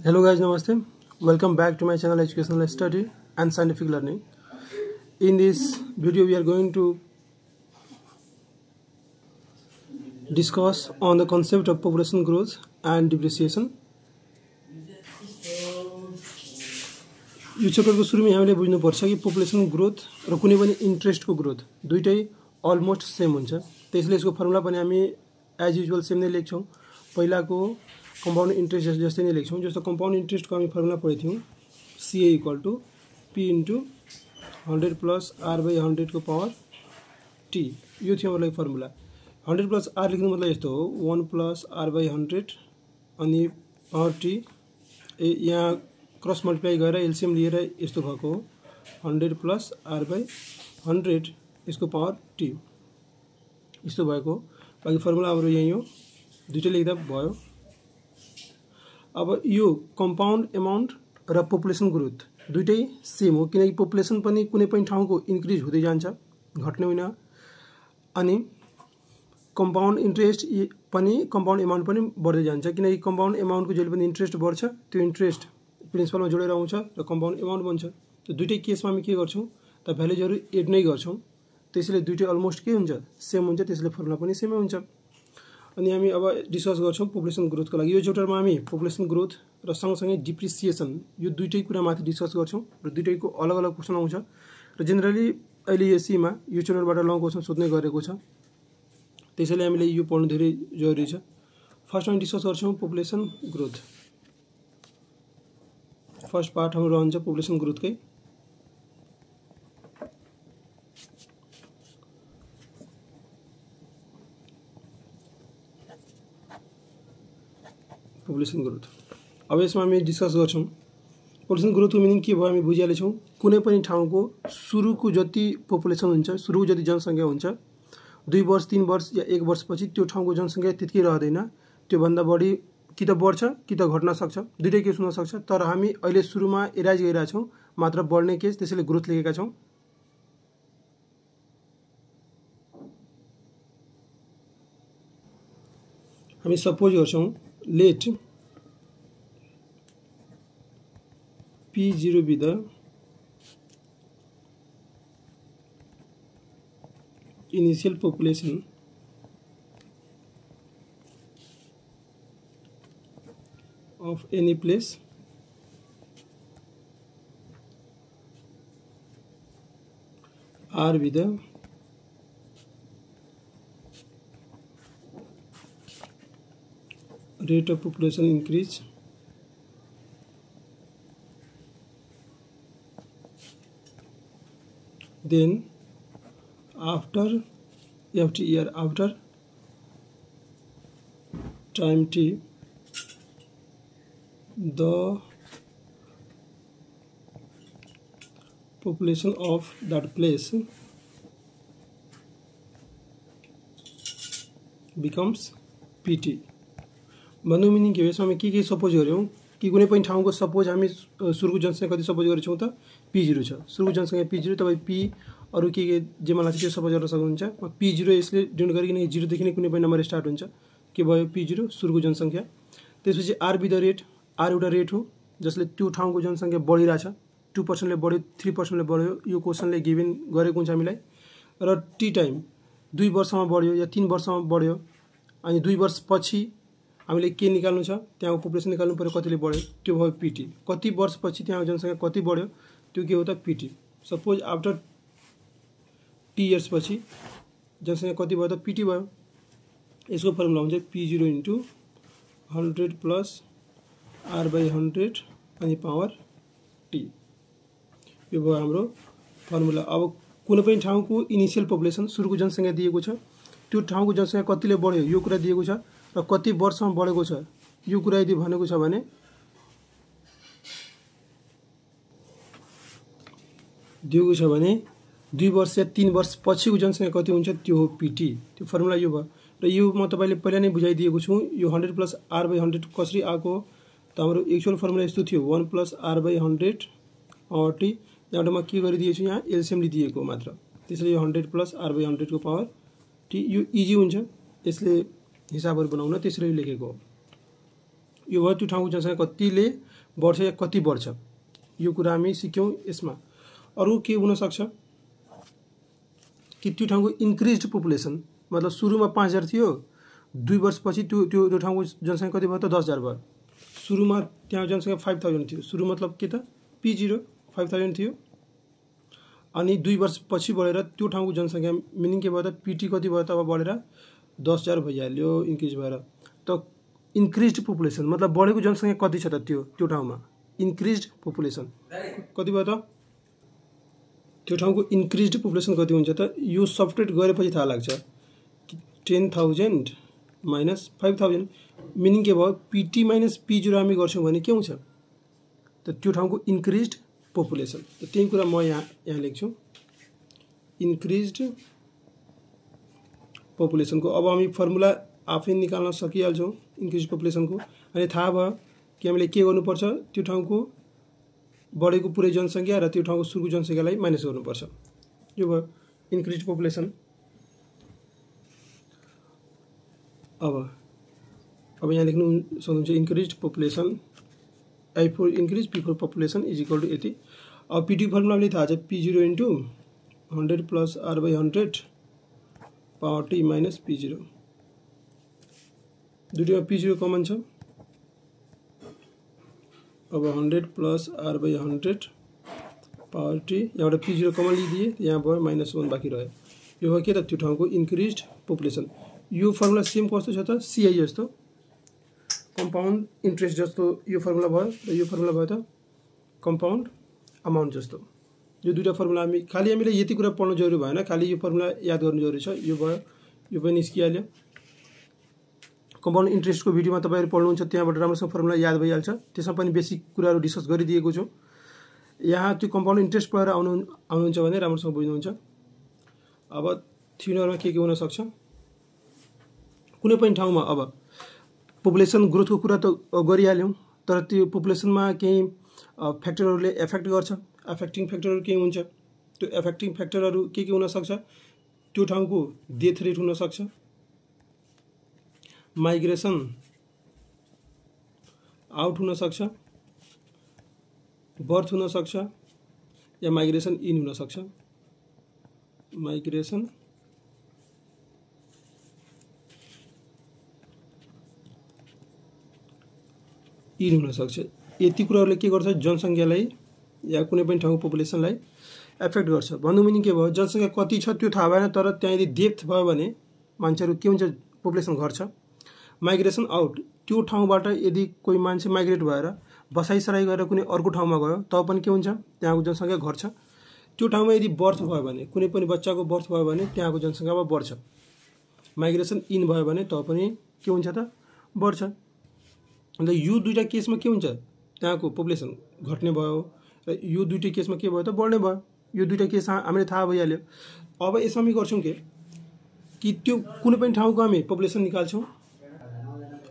Hello guys, namaste. Welcome back to my channel Educational Study and Scientific Learning. In this video we are going to discuss on the concept of population growth and depreciation. यो च्याप्टरको सुरुमै हामीले बुझ्नु पर्छ कि population growth र कुनै पनि इन्ट्रेस्टको growth दुईटै अलमोस्ट सेम हुन्छ। त्यसैले यसको फर्मुला पनि हामी एज युजुअल सेम नै लेख्छौं। पहिलाको कंपाउंड इंट्रेस्ट जस्तै नै लेख्छौं। जस्तो कंपाउंड इंट्रेस्ट को हामी फर्मुला पढेको थियौं, CA = P * 100 + R/100 को पावर T। यो थियो हाम्रो फर्मुला। 100 + R लेख्नु मतलब यस्तो हो, 1 + R/100 अनि पावर T। यहाँ क्रस मल्टिप्लाई गरेर एलसीएम लिएर यस्तो भएको हो, 100 + R/100 यसको पावर T यस्तो भएको। बाकी फर्मुला हाम्रो यही हो, दुईटै लेख्दा भयो। अब यो कंपाउंड अमाउंट र पपुलेसन ग्रोथ दुईटै सेम हो, किनकि पपुलेसन पनि कुनै पनि ठाउँको इन्क्रिज हुँदै जान्छ, घट्ने होइन। अनि कंपाउंड इंट्रेस्ट पनि कंपाउंड अमाउंट पनि बढ्दै जान्छ, किनकि कंपाउंड अमाउंटको जहिले पनि इंट्रेस्ट बढ्छ, त्यो इंट्रेस्ट प्रिन्सिपलमा जोडेर आउँछ र कंपाउंड अमाउंट बन्छ। त्यो दुईटै केसमा हामी के गर्छौं त भ्यालुजहरु एड नै गर्छौं। त्यसैले दुईटै अलमोस्ट के हुन्छ, सेम हुन्छ। त्यसैले फर्मुला पनि सेमै हुन्छ। अनि हामी अब डिस्कस गर्छौं पपुलेसन ग्रोथ को लागि। यो च्याप्टरमा हामी पपुलेसन ग्रोथ र सँगसँगै डिप्रिसिएसन यो दुईटै कुरा माथि डिस्कस गर्छौं र दुईटैको अलग-अलग क्वेशन आउँछ र जनरली अहिले एससीमा यो च्याप्टरबाट लङ क्वेशन सोध्ने गरेको छ। त्यसैले हामीले यो पढ्नु धेरै जरुरी छ। फर्स्ट हामी डिस्कस गर्छौं पपुलेसन ग्रोथ। फर्स्ट पार्ट हाम्रो रहन्छ पपुलेसन ग्रोथकै। पपुलेसन ग्रोथ अब यसमा हामी डिस्कस गर्छौं पपुलेसन ग्रोथको मिनिङ के भयो हामी बुझिहालेछौं। कुनै पनि ठाउँको सुरुको जति पपुलेसन हुन्छ, सुरुको जति जनसंख्या हुन्छ, 2 वर्ष 3 वर्ष या 1 वर्षपछि त्यो ठाउँको जनसंख्या त्यतिकै रहदैन, त्यो भन्दा बढी कि त बढ्छ कि त घट्न सक्छ, दुईटै केस हुन सक्छ। तर हामी अहिले सुरुमा एराइज गरिरहेका छौं मात्र बढ्ने केस, त्यसैले ग्रोथ लेखेका छौं। हामी सपोज गर्छौं let P0 be the initial population of any place R be the rate of population increase then after year after time t the population of that place becomes pt। भन्नु meaning के हो, यसमा हामी के suppose गर्यौं कि कुनै पनि ठाउँको सपोज हामी सुरुको जनसंख्या कति सपोज गरेछौं त P0 छ। सुरुको जनसंख्या P0, तपाई P अरु के जे मलाई लाग्छ त्यो सपोज गर्न सक्नुहुन्छ। P0 यसले डिनोट गरिकन 0 देखि नै कुनै पनि नम्बर स्टार्ट हुन्छ, के भयो P0 सुरुको जनसंख्या। त्यसपछि R be the rate, R एउटा रेट हो जसले त्यो ठाउँको जनसंख्या बढिरहेछ, 2% ले बढ्यो, 3% ले बढ्यो, यो क्वेशनले गिभन गरेको हुन्छ हामीलाई। र T टाइम 2 वर्षमा बढ्यो या 3 वर्षमा बढ्यो, अनि 2 वर्षपछि हामीले के निकाल्नु छ, त्यहाँको पपुलेसन निकाल्नु पर्यो, कतिले बढ्यो, त्यो भयो पीटी। कति वर्षपछि त्यहाँको जनसंख्या कति बढ्यो, त्यो के हो त PT. Suppose after T years पछि जनसंख्या कति भयो त पीटी भयो। यसको फर्मुला हुन्छ P0 * 100 + R/100 अनि पावर T। यो भयो हाम्रो फर्मुला। अब कुनै पनि ठाउँको इनिशियल पपुलेसन सुरुको जनसंख्या दिएको छ, त्यो ठाउँको जनसंख्या कतिले बढ्यो यो कुरा दिएको छ र कति वर्षमा बढेको छ यो कुरा यदि भनेको छ भने दिएको छ भने 2 वर्ष या 3 वर्ष पछिको जनसंख्या कति हुन्छ त्यो हो पीटी। त्यो फर्मुला यो भयो। र यो म तपाईले पहिला नै बुझाइदिएको छु। यो 100 + R/100 कसरी आको त हाम्रो एक्चुअल फर्मुला यस्तो थियो, 1 + R/100 T। यहाँ म के गरिदिएछु, यहाँ एलसीएम लिदिएको मात्र। त्यसैले यो 100 + R/100 को पावर T। यो इजी हुन्छ, यसले हिसाबहरु बनाउन, त्यसरी लेखेको हो। यो भयो त्यो ठाउँको जनसंख्या कतिले बढ्छ या कति बढ्छ यो कुरा हामी सिक्यौँ यसमा। अरु के हुन सक्छ कि त्यो ठाउँको इन्क्रिज्ड पपुलेसन, मतलब सुरुमा 5000 थियो, 2 वर्षपछि त्यो ठाउँको जनसङ्ख्या कति भयो त 10000 भयो। सुरुमा त्यहाँ जनसङ्ख्या 5000 थियो, सुरु मतलब के त P0 5000 थियो, अनि 2 वर्षपछि बढेर त्यो ठाउँको जनसङ्ख्या मिनिङ के भयो त PT कति भयो त अब बढेर 10000 भइहाल्यो इन्क्रिज भएर। त इन्क्रिज्ड पपुलेसन मतलब बढेको जनसङ्ख्या कति छ त त्यो ठाउँमा इन्क्रिज्ड पपुलेसन कति भयो त, त्यो ठाउँको इन्क्रिज्ड पपुलेसन कति हुन्छ त यो सब्ट्रेक्ट गरेपछि थाहा लाग्छ। 10,000 माइनस 5000 मिनिङ के भयो PT माइनस P0 हामी गर्छौँ भने के हुन्छ त त्यो ठाउँको इन्क्रिज्ड पपुलेसन। त त्यही कुरा म यहाँ लेख्छु इन्क्रिज्ड पपुलेसनको। अब हामी फर्मुला आफै निकाल्न सकिहाल्छौँ इन्क्रिज्ड पपुलेसनको। अनि थाहा भयो कि हामीले के गर्नुपर्छ, त्यो ठाउँको बढेको पुरै जनसङ्ख्या र त्यो ठाउँको सुरुको जनसङ्ख्यालाई माइनस गर्नुपर्छ। यो भयो इन्क्रिज्ड पपुलेसन। अब यहाँ लेख्नु सक्नुहुन्छ इन्क्रिज्ड population I for increase P for population is equal to यति। अब PT फर्मुला थाहा छ P0 into 100 plus R by 100 power T minus P0। दुईटैमा P0 कमन छ। अब 100 plus R by 100 power T, यहाँबाट P0 कमन लिदिए यहाँ भयो -1 बाँकी रह्यो। यो भयो के त त्यो ठाउँको इन्क्रिज्ड पपुलेसन। यो फर्मुला सेम कस्तो छ त CI जस्तो कम्पाउन्ड इन्ट्रेस्ट जस्तो यो फर्मुला भयो र यो फर्मुला भयो त कम्पाउन्ड अमाउन्ट जस्तो। यो दुईटा फर्मुला हामीले यति कुरा पढ्नु जरुरी भएन, खाली यो फर्मुला याद गर्नु जरुरी छ। यो भयो, यो पनि निस्किहाल्यो। कम्पाउन्ड इन्ट्रेस्टको भिडियोमा तपाईहरु पढ्नुहुन्छ, त्यहाँबाट राम्रोसँग फर्मुला याद भइहाल्छ। त्यसमा पनि बेसिक कुराहरु डिस्कस गरिदिएको छु। यहाँ त्यो कम्पाउन्ड इन्ट्रेस्ट पढेर आउनुहुन्छ भने राम्रोसँग बुझ्नुहुन्छ। अब 3 नम्बरमा के हुन सक्छ, कुनै पनि ठाउँमा अब पपुलेसन ग्रोथको कुरा त गरिहाल्यौं, तर त्यो पपुलेसनमा केही फ्याक्टरहरुले एफेक्ट गर्छ। अफेक्टिङ फ्याक्टरहरु के हुन्छ, त्यो एफेक्टिङ फ्याक्टरहरु के हुन सक्छ, त्यो ठाउँको डेथ रेट हुन सक्छ, माइग्रेसन आउट हुन सक्छ, बर्थ हुन सक्छ, या माइग्रेसन इन हुन सक्छ। माइग्रेसन इन हुन सक्छ। यति कुराहरुले के गर्छ, जनसंख्यालाई या कुनै पनि ठाउँको पपुलेसनलाई एफेक्ट गर्छ। भन्नु मिनिङ के भयो, जनसंख्या कति छ त्यो थाहा भएन, तर त्यहाँ यदि डेथ भयो भने मान्छेहरु के हुन्छ, पपुलेसन घट्छ। माइग्रेसन आउट, त्यो ठाउँबाट यदि कोही मान्छे माइग्रेट भएर बसाइसराई गरेर कुनै अर्को ठाउँमा गयो तब पनि के हुन्छ, त्यहाँको जनसंख्या घट्छ। त्यो ठाउँमा यदि बर्थ भयो भने, कुनै पनि बच्चाको बर्थ भयो भने त्यहाँको जनसंख्या बढ्छ। माइग्रेसन इन भयो भने तब पनि के हुन्छ त, बढ्छ। अन्त यो दुईटा केसमा के हुन्छ, त्यहाँको पपुलेसन घट्ने भयो र यो दुईटा केसमा के भयो त, बढ्ने भयो। यो दुईटा केस हामीले थाहा भइहाल्यो। अब यसमा हामी गर्छौं के कि त्यो कुनै पनि ठाउँको हामी पपुलेसन निकाल्छौं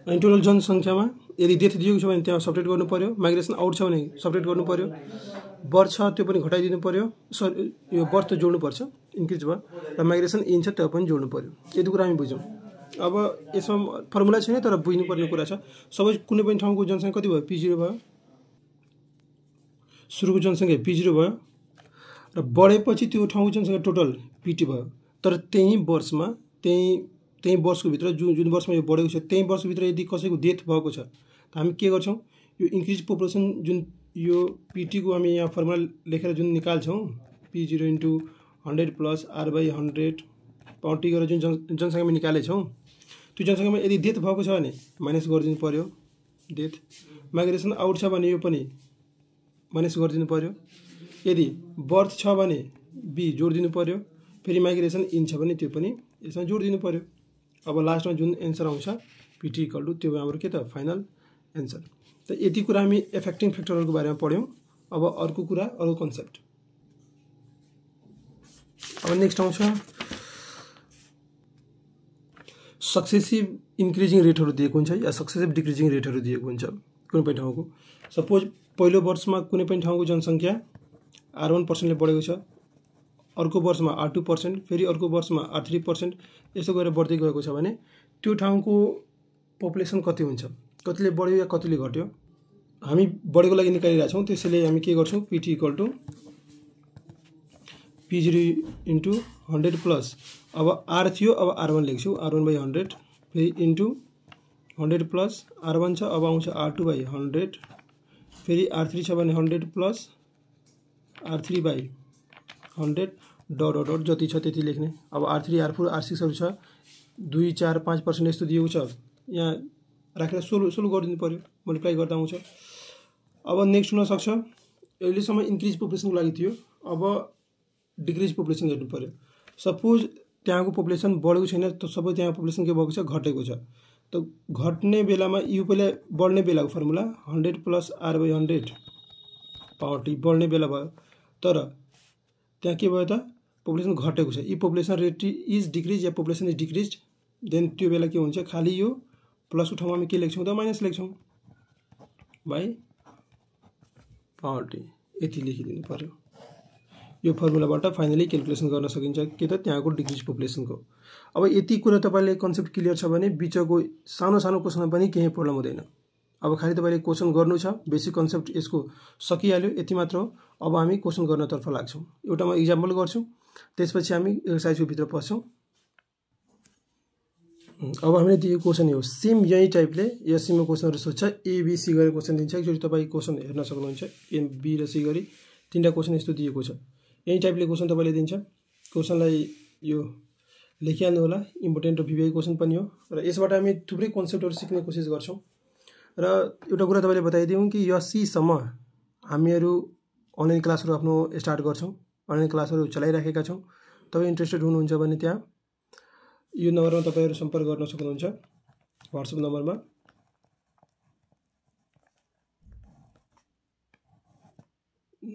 अनि टोटल जनसंख्यामा यदि डेथ दिएको छ भने त्यहाँ सबट्रेक्ट गर्नु पर्यो, माइग्रेसन आउट छ भने सबट्रेक्ट गर्नु पर्यो, बर्थ छ त्यो पनि घटाइदिनु पर्यो, यो बर्थ त जोड्नु पर्छ इन्क्रिज भयो, र माइग्रेसन इन छ त्यो पनि जोड्नु पर्यो। यति कुरा हामी बुझ्यौं। अब यसमा फर्मुला छैन तर बुझ्नु पर्ने कुरा छ। सबै कुनै पनि ठाउँको जनसंख्या कति भयो, P0 भयो, सुरुको जनसंख्या P0 भयो र बढेपछि त्यो ठाउँको जनसंख्या टोटल PT भयो। तर त्यही वर्षमा त्यही वर्षको भित्र जुन वर्षमा यो बढेको छ त्यही वर्षको भित्र यदि कसैको डेथ भएको छ त हामी के गर्छौं, यो इन्क्रिज पपुलेसन जुन यो PT को हामी यहाँ फर्मुला लेखेर जुन निकाल्छौं P0 * 100 + R / 100 पावर T गरेर जुन जनसंख्यामा निकालेछौं, त्यो जनसंख्यामा यदि डेथ भएको छ भने माइनस गरिदिनु पर्यो डेथ। माइग्रेसन आउट छ भने यो पनि माइनस गरिदिनु पर्यो। यदि बर्थ छ भने B जोडिदिनु पर्यो। फेरि माइग्रेसन इन छ भने त्यो पनि यसमा जोडिदिनु पर्यो। अब लास्टमा जुन एन्सर आउँछ PT = त्यो हाम्रो के त फाइनल एन्सर। त यति कुरा हामी एफेक्टिङ फ्याक्टरहरुको बारेमा पढ्यौं। अब अर्को कुरा, अर्को कन्सेप्ट। अब नेक्स्ट आउँछ सक्सेसिभ इन्क्रिजिङ रेटहरु दिएको हुन्छ या सक्सेसिभ डिक्रिजिङ रेटहरु दिएको हुन्छ कुनै पनि ठाउँको। सपोज पहिलो वर्षमा कुनै पनि ठाउँको जनसंख्या R1% ले बढेको छ, अर्को वर्षमा R2%, फेरि अर्को वर्षमा R3%, यसो गरेर बढ्दै गएको छ भने त्यो ठाउँको पपुलेसन कति हुन्छ, कतिले बढ्यो या कतिले घट्यो। हामी बढेको लागि निकालिरहेका छौँ, त्यसैले हामी के गर्छौँ, PT equal to P0 into 100 plus अब R थियो, अब R1 लेख्छु, R1/100 फेरि इन्टु 100 प्लस R1 छ, अब आउँछ R2/100 फेरि R3 छ भने 100 plus R3/100 dot dot dot जति छ त्यति लेख्ने। अब R3 R4 R6 छ, 2 4 5% यस्तो दिएको छ, यहाँ राखेर सोल्भ गरिदिनु पर्यो, मल्टिप्लाई गर्दा आउँछ। अब नेक्स्ट हुन सक्छ, अहिलेसम्म इन्क्रिज पपुलेसनको लागि थियो, अब डिक्रिज पपुलेसन हेर्नु पर्यो। सपोज त्यहाँको पपुलेसन बढेको छैन, त सबै त्यहाँ पपुलेसन के भएको छ, घटेको छ। त घट्ने बेलामा यो पहिला बढ्ने बेलाको formula 100 plus R/100 power T बढ्ने बेला भयो, तर त्यहाँ के भयो त, पपुलेसन घटेको छ। यी पपुलेसन रेट इज डिक्रिज या पपुलेसन इज डिक्रिज, देन त्यो बेला के हुन्छ, खाली यो प्लसको ठाउँमा हामी के लेख्छौँ त, माइनस लेख्छौँ बाई पावर टी, यति लेखिदिनु पर्यो। यो फर्मुलाबाट फाइनली क्याल्कुलेसन गर्न सकिन्छ के त, त्यहाँको डिक्रिज पपुलेसनको। अब यति कुरा तपाईले कन्सेप्ट क्लियर छ भने बिचको सानो सानो क्वेसनमा पनि केही प्रब्लम हुँदैन। अब खाली तपाईले क्वेसन गर्नु छ, बेसिक कन्सेप्ट यसको सकिहाल्यो, यति मात्र हो। अब हामी क्वेसन गर्नतर्फ लाग्छौँ। एउटा म इक्जाम्पल गर्छु, त्यसपछि हामी एक्सरसाइजको भित्र पस्छौँ। अब हामीले दिएको क्वेसन हो, सेम यही टाइपले एससीमा क्वेसनहरु सोध्छ, एबीसी गरेर क्वेसन दिन्छ। एकचोटि तपाईँ क्वेसन हेर्न सक्नुहुन्छ, ए बी र सी गरी तीनटा क्वेसन यस्तो दिएको छ। यही टाइपले क्वेसन तपाईले दिन्छ। क्वेसनलाई यो लेखिहाल्नु होला, इम्पोर्टेन्ट र भिभिआई क्वेसन पनि हो, र यसबाट हामी थुप्रै कन्सेप्टहरु सिक्ने कोसिस गर्छौं। र एउटा कुरा तपाईले बताइदिउँ कि एससीसम्म हामीहरु अनलाइन क्लासहरु आफ्नो स्टार्ट गर्छौं, अनलाइन क्लासहरु चलाइराखेका छौं। तपाई इन्ट्रेस्टेड हुनुहुन्छ भने त्यहाँ यो नम्बरमा तपाईहरु सम्पर्क गर्न सक्नुहुन्छ, व्हाट्सएप नम्बरमा।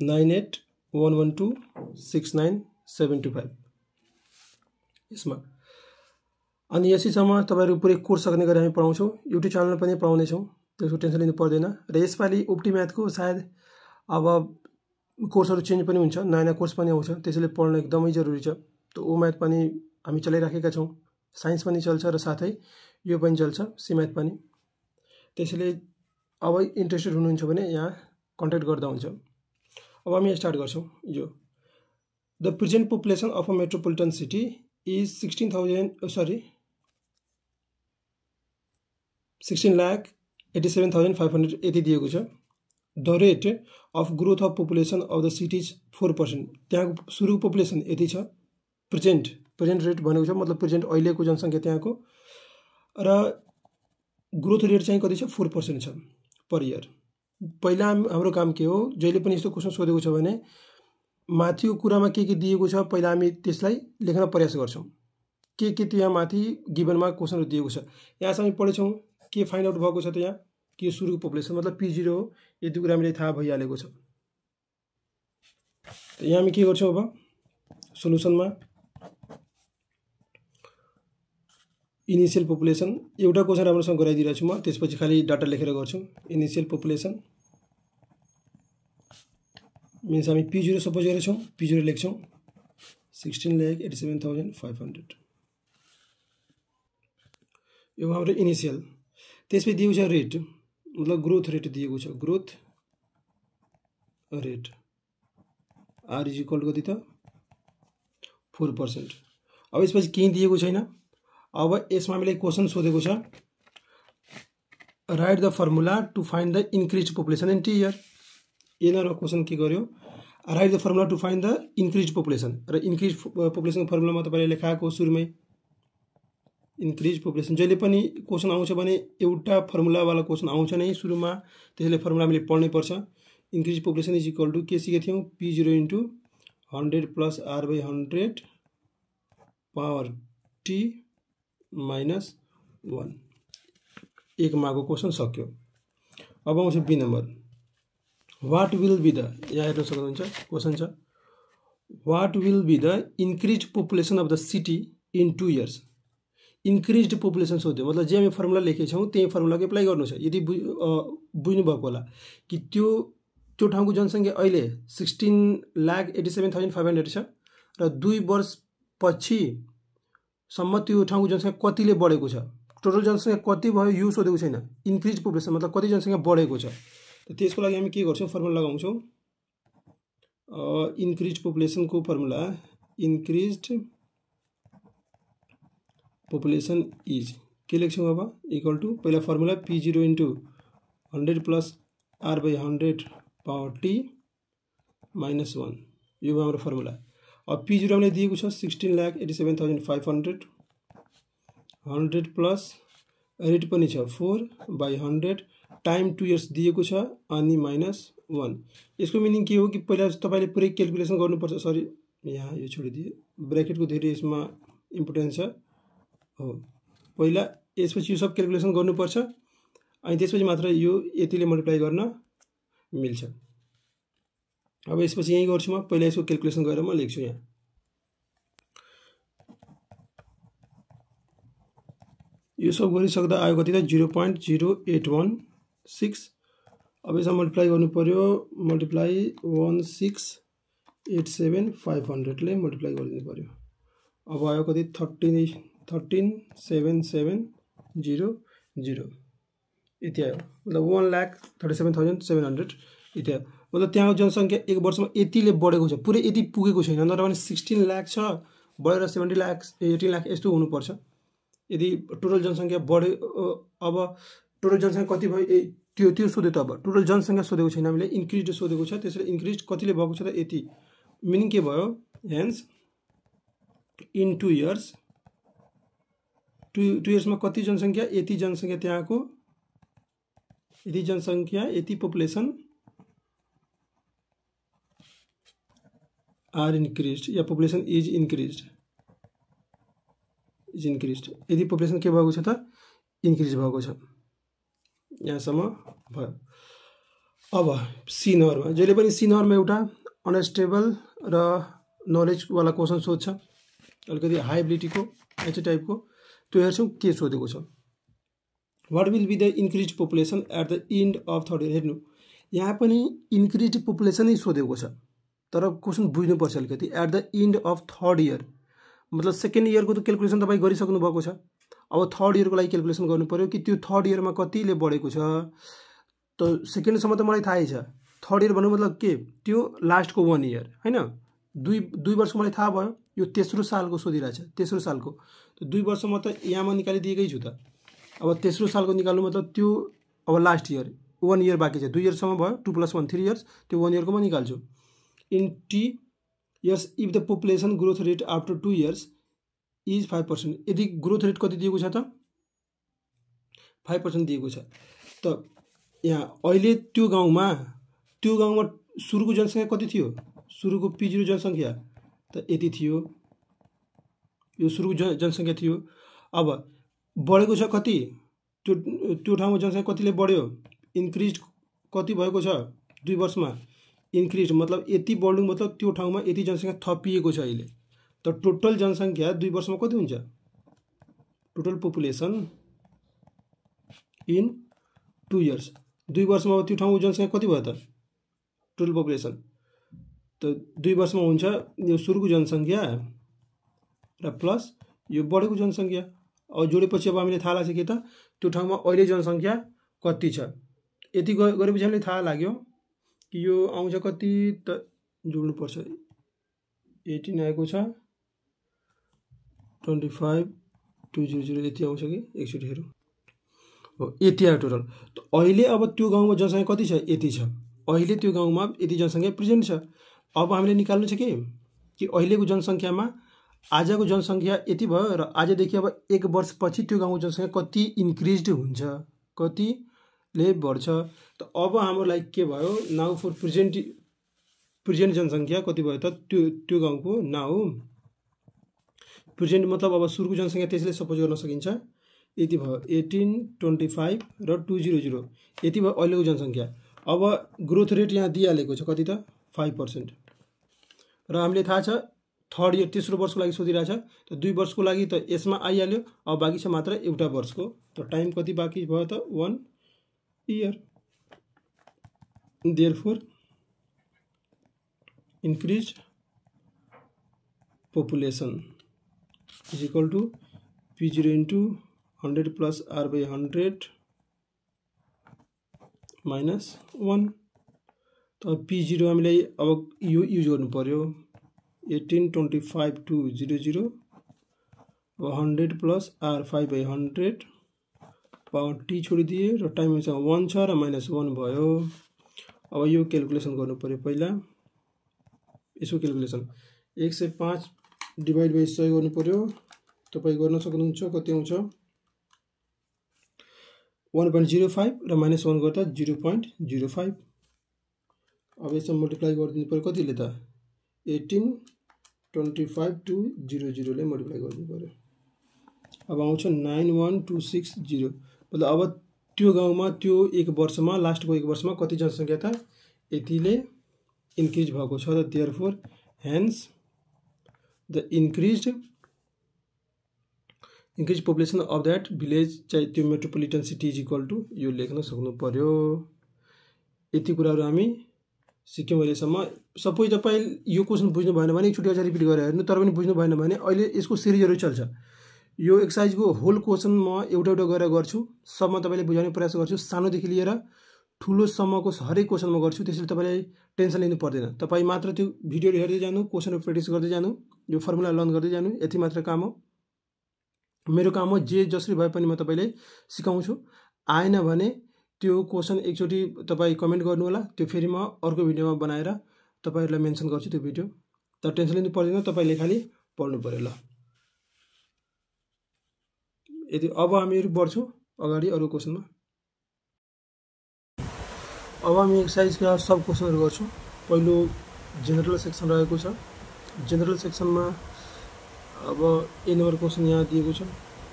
(9811269725) यसमा। अनि यसैसम्म तपाईहरु पुरै कोर्स सक्ने गरी हामी पढाउँछौं। युट्युब च्यानलमा पनि पढाउने छौं, त्यसको टेन्सन लिनु पर्दैन। र यसपालि ओप्टिम्याथको सायद अब कोर्सहरु चेन्ज पनि हुन्छ, नयाँ कोर्स पनि आउँछ, त्यसैले पढ्न एकदमै जरुरी छ। त ओ म्याथ पनि हामी चलाइराखेका छौं, साइन्स पनि चल्छ र साथै यो पनि चल्छ, सी म्याथ पनि। त्यसैले अब इन्ट्रेस्टेड हुनुहुन्छ भने यहाँ कन्ट्याक्ट गर्दा हुन्छ। अब हामी स्टार्ट गर्छौं। यो the present population of a metropolitan city is 16,87,500 यति दिएको छ। The rate of growth of population of the city is 4%। त्यहाँको सुरुको पपुलेसन यति छ। प्रेजेन्ट रेट भनेको छ मतलब प्रेजेन्ट अहिलेको जनसंख्या त्यहाँको, र ग्रोथ रेट चाहिँ कति छ, 4% छ पर इयर। पहिला हाम्रो काम के हो, जहिले पनि यस्तो क्वेशन सोधेको छ भने माथिको कुरामा के दिएको छ पहिला हामी त्यसलाई लेख्न प्रयास गर्छौं। के त्यहाँ माथि गिभनमा क्वेशनहरु दिएको छ, यहाँ चाहिँ पढेछौं के फाइन्ड आउट भएको छ त यहाँ कि सुरुको पपुलेसन मतलब P0 हो, यति कुरा हामीले थाहा भइहालेको छ। त यहाँ हामी के गर्छौं, अब सोलुसनमा इनिशियल पपुलेसन एउटा क्वेशन राम्रोसँग गराइदिरहेको छु म, त्यसपछि खाली डाटा लेखेर गर्छु। इनिशियल पपुलेसन मीन्स हामी P0 सपोज गरेछौं, P0 लेख्छौं 16,87,500 यो हाम्रो इनिशियल। त्यसपछि दिएको छ रेट मतलब ग्रोथ रेट दिएको छ, growth rate R is equal to कति त 4%। अब यसपछि केही दिएको छैन। अब यसमा हामीले क्वेशन सोधेको छ, write the formula to find the increase population in T year. यिनीहरु क्वेशन के गर्यो, write the formula to find the increase population. र इन्क्रिज पपुलेसन फर्मुलामा तपाईले लेखाएको सुरुमै इन्क्रिज पपुलेसन। जहिले पनि क्वेशन आउँछ भने एउटा फर्मुला वाला क्वेशन आउँछ नै सुरुमा, त्यसैले फर्मुला हामीले पढ्नै पर्छ। Increase population is equal to के सिकेको थियौं, P0 into 100 plus R/100 power T minus 1। एक मार्कको क्वेशन सक्यो। अब आउँछ B number, what will be the, यहाँ हेर्न सक्नुहुन्छ क्वेशन छ, what will be the increase population of the city in 2 years. Increased population सोध्यो मतलब जे हामी फर्मुला लेखेका छौं त्यही फर्मुलाको एप्लाई गर्नु छ। यदि बुझ्नु भएको होला कि त्यो ठाउँको जनसंख्या अहिले 16,87,500 छ र 2 वर्ष पछि सम्म त्यो ठाउँको जनसंख्या कतिले बढेको छ, टोटल जनसंख्या कति भयो यो सोधेको छैन। इन्क्रिज पपुलेसन मतलब कति जनसंख्या बढेको छ, त त्यसको लागि हामी के गर्छौँ फर्मुला लगाउँछौँ इन्क्रिज पपुलेसनको फर्मुला इन्क्रिज्ड पपुलेसन इज के लेख्छौँ अब इक्वल टू पहिला formula P0 into 100 plus R/100 power T minus 1 यो भयो हाम्रो फर्मुला। अब P0 हामीलाई दिएको छ 16,87,500 100 प्लस रेट पनि छ 4/100 टाइम 2 इयर्स दिएको छ अनि माइनस 1। यसको मिनिङ के हो कि पहिला तपाईले पुरै क्याल्कुलेसन गर्नुपर्छ। सरी यहाँ यो छोडिदिए ब्र्याकेटको धेरै यसमा इम्पोर्टेन्स छ हो। पहिला यसपछि यो सब क्याल्कुलेसन गर्नुपर्छ अनि त्यसपछि मात्र यो यतिले मल्टिप्लाई गर्न मिल्छ। अब यसपछि यही गर्छु म पहिला यसको क्याल्कुलेसन गरेर म लेख्छु यहाँ यो सब गरिसक्दा आयो कति त 0.0816। अब यसमा मल्टिप्लाई गर्नु पर्यो मल्टिप्लाई 16,87,500 ले मल्टिप्लाई गरिदिनु पर्यो। अब आयो कति 13,77,000 यति आयो मतलब 1,37,700 यति आयो। मतलब त्यहाँको जनसङ्ख्या एक वर्षमा यतिले बढेको छ पुरै यति पुगेको छैन नत्र भने 16 लाख छ बढेर 70 लाख 18 लाख यस्तो हुनुपर्छ यदि टोटल जनसङ्ख्या बढ्यो। अब टोटल जनसङ्ख्या कति भयो त्यो सोध्यो त। अब टोटल जनसङ्ख्या सोधेको छैन हामीले इन्क्रिज सोधेको छ त्यसैले इन्क्रिज कतिले भएको छ त यति मिनिङ के भयो हेन्स इन 2 इयर्स 2 इयर्समा कति जनसङ्ख्या यति जनसङ्ख्या त्यहाँको यति जनसङ्ख्या यति पपुलेसन आर इन्क्रिज्ड या पपुलेसन इज इन्क्रिज्ड यदि पपुलेसन के भएको छ त इन्क्रिज भएको छ यहाँसम्म भयो। अब सी नम्बरमा जहिले पनि सी नम्बरमा एउटा अनस्टेबल र नलेजवाला क्वेसन सोध्छ अलिकति हाइबिलिटीको यस्तो टाइपको त्यो हेर्छौँ के सोधेको छ। What will be the increase population at the end of third year. हेर्नु यहाँ पनि इन्क्रिज पपुलेसनै सोधेको छ तर क्वेसन बुझ्नुपर्छ अलिकति at the end of third year मतलब सेकेन्ड इयरको त क्याल्कुलेसन तपाईँ गरिसक्नु भएको छ। अब थर्ड इयरको लागि क्याल्कुलेसन गर्नु पर्यो कि त्यो थर्ड इयरमा कतिले बढेको छ त सेकेन्डसम्म त मलाई थाहै छ। थर्ड इयर भन्नु मतलब के त्यो लास्टको 1 इयर हैन 2 वर्षको मलाई थाहा भयो यो तेस्रो सालको सोधिरहेछ तेस्रो सालको त 2 वर्षमा त यहाँमा निकालिदिएकै छु त। अब तेस्रो सालको निकाल्नु मतलब त्यो अब लास्ट इयर 1 इयर बाँकी छ 2 इयरसम्म भयो 2 + 1 3 इयर्स त्यो 1 इयरको म निकाल्छु in T years if the population growth rate after 2 years is 5%। यदि ग्रोथ रेट कति दिएको छ त 5% दिएको छ त यहाँ अहिले त्यो गाउँमा सुरुको जनसङ्ख्या कति थियो सुरुको P0 जनसङ्ख्या त यति थियो यो सुरुको जनसङ्ख्या थियो। अब बढेको छ कति त्यो ठाउँमा जनसङ्ख्या कतिले बढ्यो इन्क्रिज कति भएको छ 2 वर्षमा इन्क्रिज मतलब यति बढ्नु मतलब त्यो ठाउँमा यति जनसङ्ख्या थपिएको छ अहिले त टोटल जनसङ्ख्या 2 वर्षमा कति हुन्छ टोटल पपुलेसन इन 2 इयर्स 2 वर्षमा त्यो ठाउँको जनसङ्ख्या कति भयो त टोटल पपुलेसन त 2 वर्षमा हुन्छ यो सुरुको जनसङ्ख्या र प्लस यो बढेको जनसङ्ख्या अब जोडेपछि अब हामीले थाहा लाग्छ के त त्यो ठाउँमा अहिले जनसङ्ख्या कति छ यति गरेपछि हामीले थाहा लाग्यो कि यो आउँछ कति त जोड्नु पर्छ 18 आएको छ 25,200 यति आउँछ कि एकचोटि हेरौँ हो यति आयो टोटल। त अहिले अब त्यो गाउँमा जनसङ्ख्या कति छ यति छ अहिले त्यो गाउँमा यति जनसङ्ख्या प्रेजेन्ट छ। अब हामीले निकाल्नु छ कि अहिलेको जनसङ्ख्यामा आजको जनसङ्ख्या यति भयो र आजदेखि अब 1 वर्षपछि त्यो गाउँको जनसङ्ख्या कति इन्क्रिज्ड हुन्छ कतिले बढ्छ। त अब हाम्रो लागि के भयो नाउ फर प्रेजेन्ट जनसङ्ख्या कति भयो त त्यो गाउँको नाउ प्रेजेन्ट मतलब अब सुरुको जनसङ्ख्या त्यसले सपोज गर्न सकिन्छ यति भयो 18, 25 र 200 यति भयो अहिलेको जनसङ्ख्या। अब ग्रोथ रेट यहाँ दिइहालेको छ कति त 5% र हामीले थाहा छ थर्ड इयर तेस्रो वर्षको लागि सोधिरहेछ त 2 वर्षको लागि त यसमा आइहाल्यो अब बाँकी छ मात्र एउटा वर्षको त टाइम कति बाँकी भयो त 1 year. Therefore increase population is equal to P0 into 100 plus R/100 -1 त P0 हामीलाई अब यो युज गर्नु पर्यो 18 25 2 00 100 प्लस R5/100 पावर t छोडिदिए र टाइम 1 छ र -1 भयो। अब यो क्याल्कुलेसन गर्नु पर्यो पहिला यसको क्याल्कुलेसन 105 डिवाइड बाइ 100 गर्नु पर्यो। तपाई गर्न सक्नुहुन्छ कति आउँछ 1.05 र -1 गर्दा 0.05। अब यसमा मल्टिप्लाई गरिदिनु पर्यो कतिले त 18 25 2 00 ले मल्टिप्लाई गर्नु पर्यो। अब आउँछ 91260 मतलब अब त्यो गाउँमा त्यो एक वर्षमा लास्टको एक वर्षमा कति जनसंख्या त यतिले इन्क्रिज भएको छ र therefore hence the increased population of that village चाहिँ त्यो metropolitan city is equal to यो लेख्न सक्नु पर्यो। यति कुराहरु हामी सिक्यौं अहिलेसम्म। सपोज तपाई यो क्वेशन बुझ्नु भएन भने एकचोटी अझ रिपिट गरेर हेर्नु, तर पनि बुझ्नु भएन भने अहिले यसको सिरिजहरु चल्छ। यो एक्सरसाइजको होल क्वेशन म एउटा एउटा गरेर गर्छु, सबमा तपाईले बुझाउने प्रयास गर्छु, सानोदेखि लिएर ठुलो सम्मको हरेक क्वेशन म गर्छु। त्यसैले तपाईलाई टेन्सन लिनु पर्दैन। तपाई मात्र त्यो भिडियो हेर्दै जानु, क्वेशनहरु प्र्याक्टिस गर्दै जानु, यो फर्मुला लर्न गर्दै जानु, यति मात्र काम हो। मेरो काम हो जे जसरी भए पनि म तपाईलाई सिकाउँछु। आएन भने त्यो क्वेशन एकचोटी तपाई कमेन्ट गर्नु होला, त्यो फेरि म अर्को भिडियोमा बनाएर तपाईहरुलाई मेन्सन गर्छु त्यो भिडियो। त टेन्सन लिनु पर्दैन, तपाईले खाली पढ्नु पर्यो ल। यदि अब हामीहरु बढ्छौं अगाडि अरु क्वेशनमा। अब हामी एक्सरसाइजका सब क्वेशनहरु गर्छौं। पहिलो जेनरल सेक्सन रहेको छ। जेनरल सेक्सनमा अब ए नम्बर क्वेशन यहाँ दिएको छ।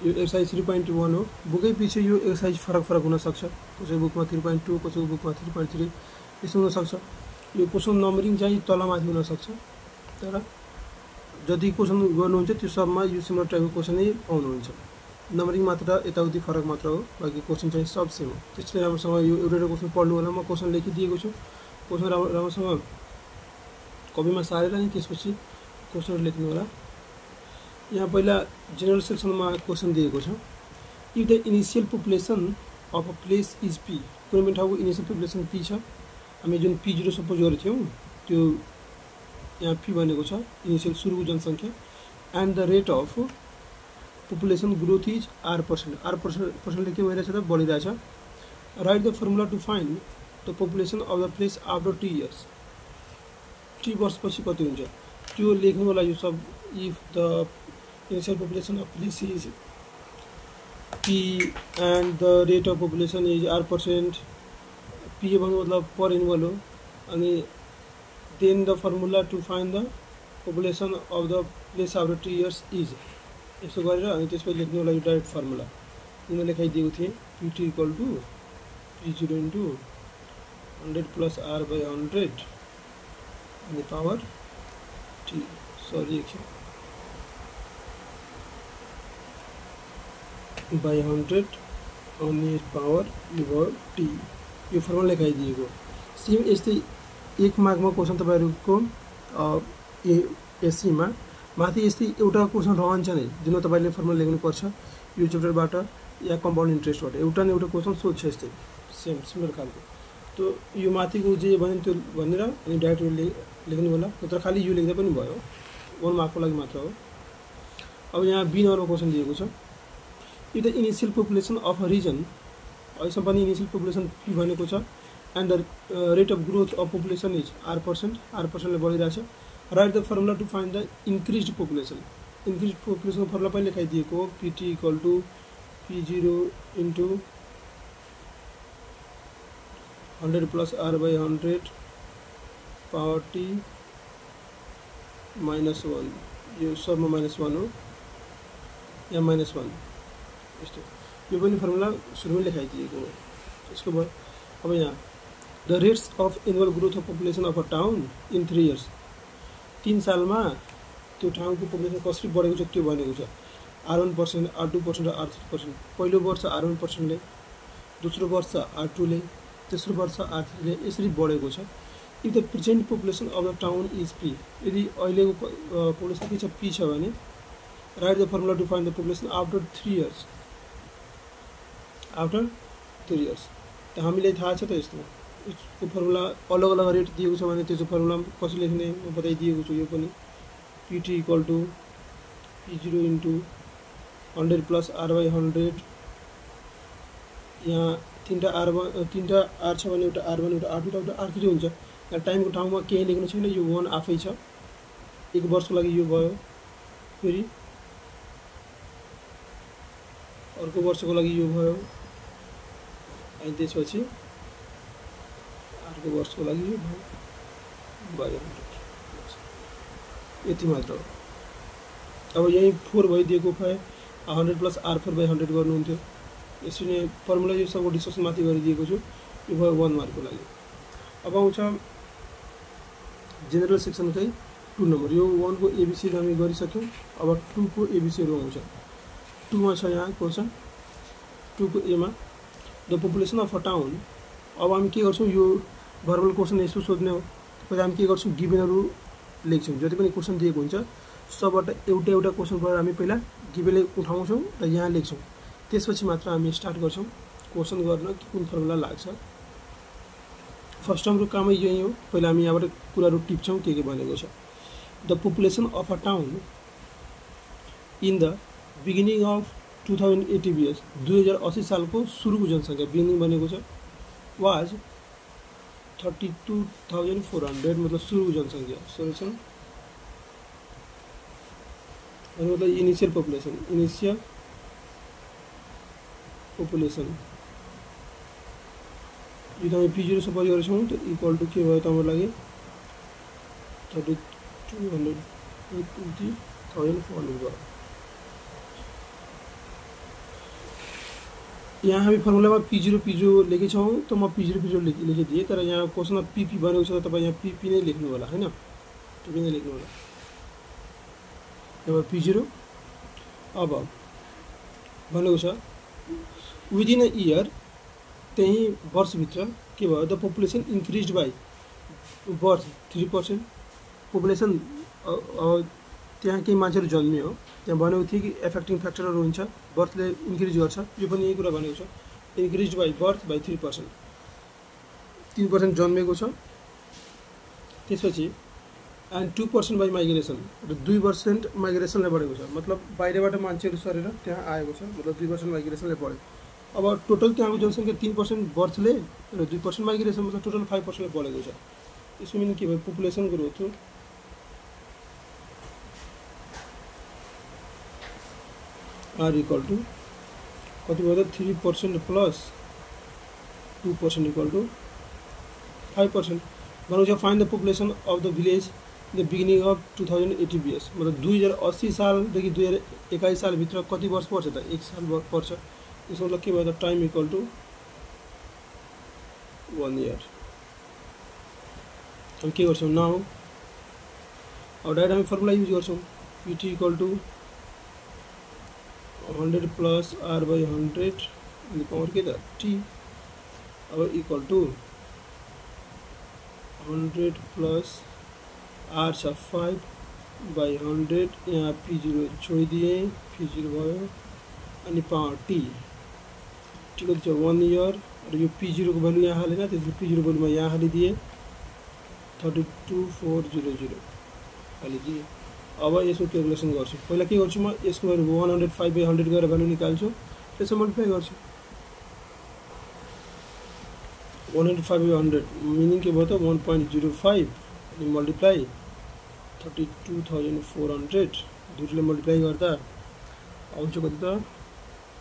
यो एक्सरसाइज 3.1 हो। बुकै पछि यो एक्सरसाइज फरक हुन सक्छ। कसैको बुकमा 3.2, कसैको बुकमा 3.3 यसो हुन सक्छ। यो क्वेशन नम्बरिङ चाहिँ तलमाथि हुन सक्छ, तर जति क्वेशन गर्नुहुन्छ त्यो सबमा यो सिमिलर टाइपको क्वेशन नै पाउनुहुन्छ। नम्बरिङ मात्र यताउति फरक मात्र हो, बाकी क्वेशन चाहिँ सब सेम हो। त्यसैले राम्रोसँग यो एउटा क्वेशन पढ्नु होला। म क्वेशन लेखिदिएको छु। क्वेशन राम्रोसँग कपीमा सारेर नि त्यसपछि क्वेशनहरु लेख्नु होला। यहाँ पहिला जनरल सेक्सनमा क्वेशन दिएको छ। If the initial population of a place is p, कुनै पनि ठाउँको इनिशियल पपुलेसन p छ। हामी जुन p0 सपोज गरेको थियौं त्यो यहाँ p भनेको छ इनिशियल सुरुको जनसंख्या। And the rate of population growth is r%. r% ले के भइरहेछ त बढिरहेछ। Right the formula to find the population of the place after t years. t वर्षपछि कति हुन्छ त्यो लेख्नु होला यो सब। If the initial population of place is p and the rate of population is r%, p भन्नु मतलब पर एनुअल हो। अनि then the formula to find the population of the place after 2 years is, यसो गरेर अनि त्यसपछि लेख्नु होला यो डाइरेक्ट फर्मुला। यहाँ लेखाइदिएको थिए pt equal to p0 into 100 plus r/100 अनि पावर t, सरी एकछिन, बाई 100 अनि पावर ओभर t, यो फर्मुला लेखाइदिएको। सेम यस्तै एक मार्कमा क्वेशन तपाईहरुको एससीमा माथि यस्तै एउटा क्वेशन रहन्छ नै जुन तपाईले फर्मुला लेख्नु पर्छ यो च्याप्टरबाट या कम्पाउन्ड इन्ट्रेस्टबाट। एउटा न एउटा क्वेशन सोध्छ यस्तै सेम सिमिलर खालको। त्यो यो माथिको जे भने त्यो भनेर अनि डाइरेक्ट लेख्नु होला, नत्र खाली यो लेख्दा पनि भयो, 1 मार्कको लागि मात्र हो। अब यहाँ बी नम्बरमा क्वेशन दिएको छ। If the initial population of a region, अहिलेसम्म पनि इनिशियल पपुलेसन p भनेको छ। And the rate of growth of population is r% ले बढिरहेछ। Right the formula to find the increased population. Increased population formula पनि लेखाइदिएको हो। pt equal to p0 into 100 plus r/100 power t -1, यो सबमा -1 हो, यहाँ -1 यस्तो। यो पनि फर्मुला सुरुमै लेखाइदिएको हो। यसको बाद अब यहाँ the rates of annual growth of population of a town in 3 years, 3 सालमा त्यो ठाउँको पपुलेसन कसरी बढेको छ त्यो भनेको छ। r1%, r2% र r3%। पहिलो वर्ष r1% ले, दोस्रो वर्ष r2 ले, तेस्रो वर्ष r3 ले यसरी बढेको छ। If the present population of the town is p, यदि अहिलेको पपुलेसन के छ p छ भने write the formula to find the population after 3 years। After 3 years त हामीलाई थाहा छ त यस्तो यसको फर्मुला अलग अलग रेट दिएको छ भने त्यसको फर्मुला कसरी लेख्ने म बताइदिएको छु। यो पनि pt equal to p0 into 100 plus r/100। यहाँ तीनटा r छ भने एउटा r1 एउटा r2 एउटा r3 हुन्छ। यहाँ टाइमको ठाउँमा केही लेख्नु छैन, यो 1 आफै छ। 1 वर्षको लागि यो भयो, फेरि अर्को वर्षको लागि यो भयो, अनि त्यसपछि अर्को वर्षको लागि यो भयो। यति मात्र हो। अब यही 4 भइदिएको भए 100 प्लस r4/100 गर्नुहुन्थ्यो। यसरी नै फर्मुला यो सबको डिस्कसन माथि गरिदिएको छु। यो भयो 1 मार्कको लागि। अब आउँछ जेनरल सेक्सनकै 2 नम्बर। यो 1 को एबीसी हामी गरिसक्यौँ। अब 2 को एबीसीहरू आउँछ। 2 मा छ यहाँ क्वेसन। 2 को ए मा the population of a town. अब हामी के गर्छौँ, यो भर्बल क्वेसन यस्तो सोध्ने हो। पहिला हामी के गर्छौँ, गिभनहरू लेख्छौँ। जति पनि क्वेसन दिएको हुन्छ सबबाट एउटा एउटा क्वेसन पर हामी पहिला गिभनले उठाउँछौँ र यहाँ लेख्छौँ। त्यसपछि मात्र हामी स्टार्ट गर्छौँ क्वेसन गर्न कि कुन फर्मुला लाग्छ। फर्स्ट हाम्रो कामै यही हो। पहिला हामी यहाँबाट कुराहरू टिप्छौँ के भनेको छ। The population of a town in the beginning of 2080 BS 2080 सालको सुरुको जनसङ्ख्या बिगिनिङ भनेको छ वाज 32,400 मतलब सुरुको जनसङ्ख्या। सोल्युसन मतलब इनिशियल पपुलेसन यो हामी p0 सपोज गरेछौँ त इक्वल टु के भयो त हाम्रो लागि 32,400 भयो। यहाँ हामी फर्मुलामा p0 लेखेछौँ त म p0 लेखिदिएँ। तर यहाँ क्वेसनमा pp भनेको छ त तपाईँ यहाँ pp नै लेख्नु होला हैन, pp नै लेख्नु होला। अब p0 अब भनेको छ विदिन अ इयर, त्यही वर्षभित्र के भयो, the population increase by birth 3%। Population त्यहाँ केही मान्छेहरू जन्मियो, त्यहाँ भनेको थियो कि एफेक्टिङ फ्याक्टरहरू हुन्छ, बर्थले इन्क्रिज गर्छ। यो पनि यही कुरा भनेको छ, इन्क्रिज बाई बर्थ बाई 3%। 3% जन्मेको छ। त्यसपछि एन्ड 2% बाई माइग्रेसन र 2% माइग्रेसनले बढेको छ। मतलब बाहिरबाट मान्छेहरू सरेर त्यहाँ आएको छ, मतलब 2% माइग्रेसनले बढ्यो। अब टोटल त्यहाँको जनसङ्ख्या 3% बर्थले र 2% माइग्रेसन, मतलब टोटल 5%ले बढेको छ। यसको मिनिङ के भयो, पपुलेसन ग्रोथ हो। आर इक्वल टु कति भयो त 3% प्लस 2% इक्वल टु 5%। भनेको छ find the population of the village the beginning of 2080 BS मतलब 2080 सालदेखि 2021 सालभित्र कति वर्ष पर्छ त, 1 साल पर्छ। यसको मतलब के भयो त टाइम इक्वल टु 1 इयर। हम के गर्छौँ नाउ, अब डाइरेक्ट हामी फर्मुला युज गर्छौँ। pt equal to 100 plus r/100 अनि पावर के त t। अब इक्वल टु 100 प्लस r छ 5/100। यहाँ p0 छोडिदिए, p0 भयो अनि पावर t कति छ 1 इयर। र यो p0 को भ्यालु यहाँ हालेन, त्यसले p0 भ्यालुमा यहाँ हालिदिए 32,400 हालिदिए। अब यसको क्यालकुलेसन गर्छु। पहिला के गर्छु म, यसको भ्यालु 105/100 गरेर भ्यालु निकाल्छु, त्यसमा मल्टिप्लाई गर्छु। 105/100 मिनिङ के भयो त 1.05 अनि मल्टिप्लाई 32,400 दुईले मल्टिप्लाई गर्दा आउँछ कति त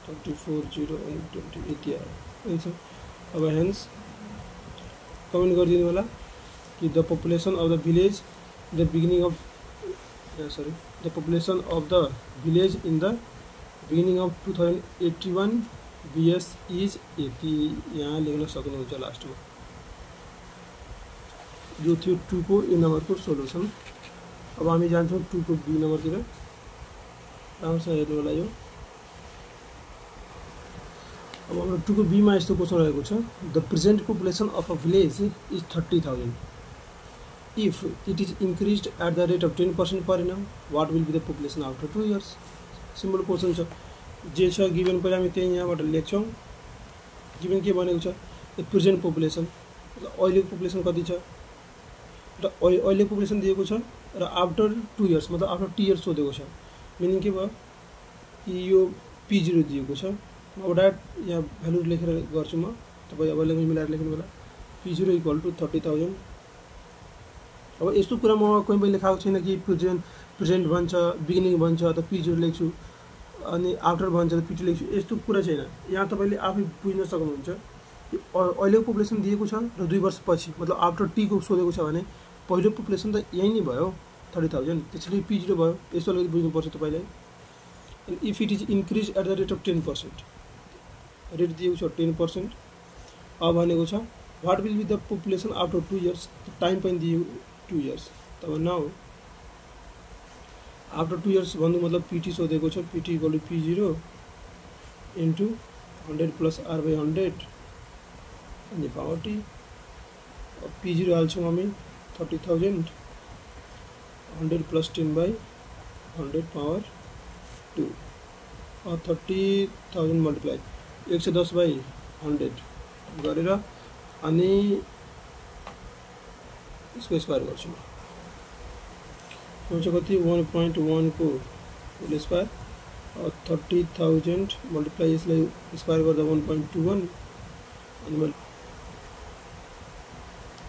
34,020 यति आयो। अब हेन्स कमेन्ट गरिदिनु होला कि the population of the village the beginning of the population of the village in the beginning of 2081 BS is 80। यहाँ लेख्न सक्नुहुन्छ लास्टमा। यो थियो 2 को ए नम्बरको सोल्युसन। अब हामी जान्छौँ 2 को बी नम्बरतिर। राम्रोसँग हेर्नु होला यो। अब हाम्रो 2 को बी मा यस्तो क्वेसन रहेको छ, the present population of a village is 30,000 if it is increased at the rate of 10% per annum, what will be the population after 2 years? Simple question छ, जे छ गिभन पहिला हामी त्यही यहाँबाट लेख्छौँ। गिभन के भनेको छ, प्रेजेन्ट पपुलेसन मतलब अहिलेको पपुलेसन कति छ र अहिलेको पपुलेसन दिएको छ र आफ्टर 2 इयर्स मतलब आफ्टर 2 इयर्स सोधेको छ। मिनिङ के भयो कि यो P0 दिएको छ। अब डाइरेक्ट यहाँ भ्यालु लेखेर गर्छु म, तपाईँ अब मिलाएर लेख्नु होला। P0 = 30,000। अब यस्तो कुरा म कहीँ पनि लेखाएको छैन कि प्रेजेन्ट भन्छ, बिगिनिङ भन्छ त P0 लेख्छु अनि आफ्टर भन्छ त P2 लेख्छु, यस्तो कुरा छैन। यहाँ तपाईले आफै बुझ्न सक्नुहुन्छ कि अहिलेको पपुलेसन दिएको छ र 2 वर्षपछि मतलब आफ्टर T को सोधेको छ भने पहिलो पपुलेसन त यही नै भयो 30,000, त्यसैले P0 भयो। यसो अलिकति बुझ्नुपर्छ तपाईले। If it is increase at the rate of 10%, rate दिएको छ 10%। अब भनेको छ what will be the population after 2 years, time पनि दियो 2 इयर्स। तब नाउ आफ्टर 2 इयर्स भन्नु मतलब PT सोधेको छ, PT = P0 into 100 plus R/100 अनि पावर T। P0 हाल्छौँ हामी 30,000, 100 plus 10/100 power 2 और 30,000 मल्टिप्लाई 110/100 गरेर अनि यसको स्क्वायर गर्छु म कति 1.1 को होल स्क्वायर और 30,000 मल्टिप्लाई यसलाई स्क्वायर गर्दा 1.21 अनि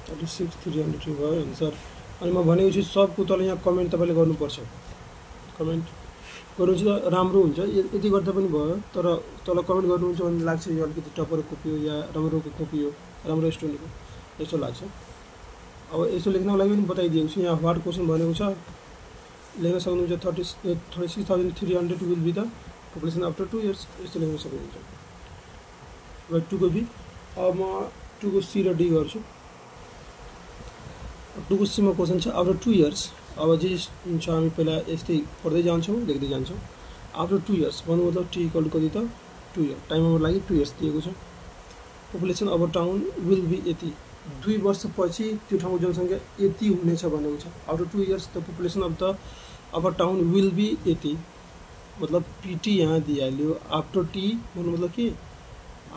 36,300 भयो आन्सर। अनि म भनेको छु सबको तल यहाँ कमेन्ट तपाईले गर्नुपर्छ, कमेन्ट गर्नुहुन्छ त राम्रो हुन्छ। यति गर्दा पनि भयो, तर तल कमेन्ट गर्नुहुन्छ भने लाग्छ यो अलिकति टपर कपी हो या राम्रोको कपी हो, राम्रो स्टुडेन्टको यस्तो लाग्छ। अब यसो लेख्नको लागि पनि बताइदिएको छु। यहाँ व्हाट क्वेशन भनेको छ लेख्न सक्नुहुन्छ 36,300 will be the population after 2 years, यस्तो लेख्न सक्नुहुन्छ। अब 2 को बी, अब म 2 को C र D गर्छु। 2 को C मा क्वेशन छ आफ्टर 2 इयर्स। अब जे हुन्छ हामी पहिला यस्तै पढ्दै जान्छौँ, लेख्दै जान्छौँ। आफ्टर 2 इयर्स भन्नु मतलब T = कति त 2 इयर, टाइम हाम्रो लागि 2 इयर्स दिएको छ। Population of a town will be यति, 2 वर्षपछि त्यो ठाउँको जनसङ्ख्या यति हुनेछ भनेको छ। After 2 years the population of a town will be यति, मतलब PT यहाँ दिइहाल्यो। आफ्टर T भन्नु मतलब के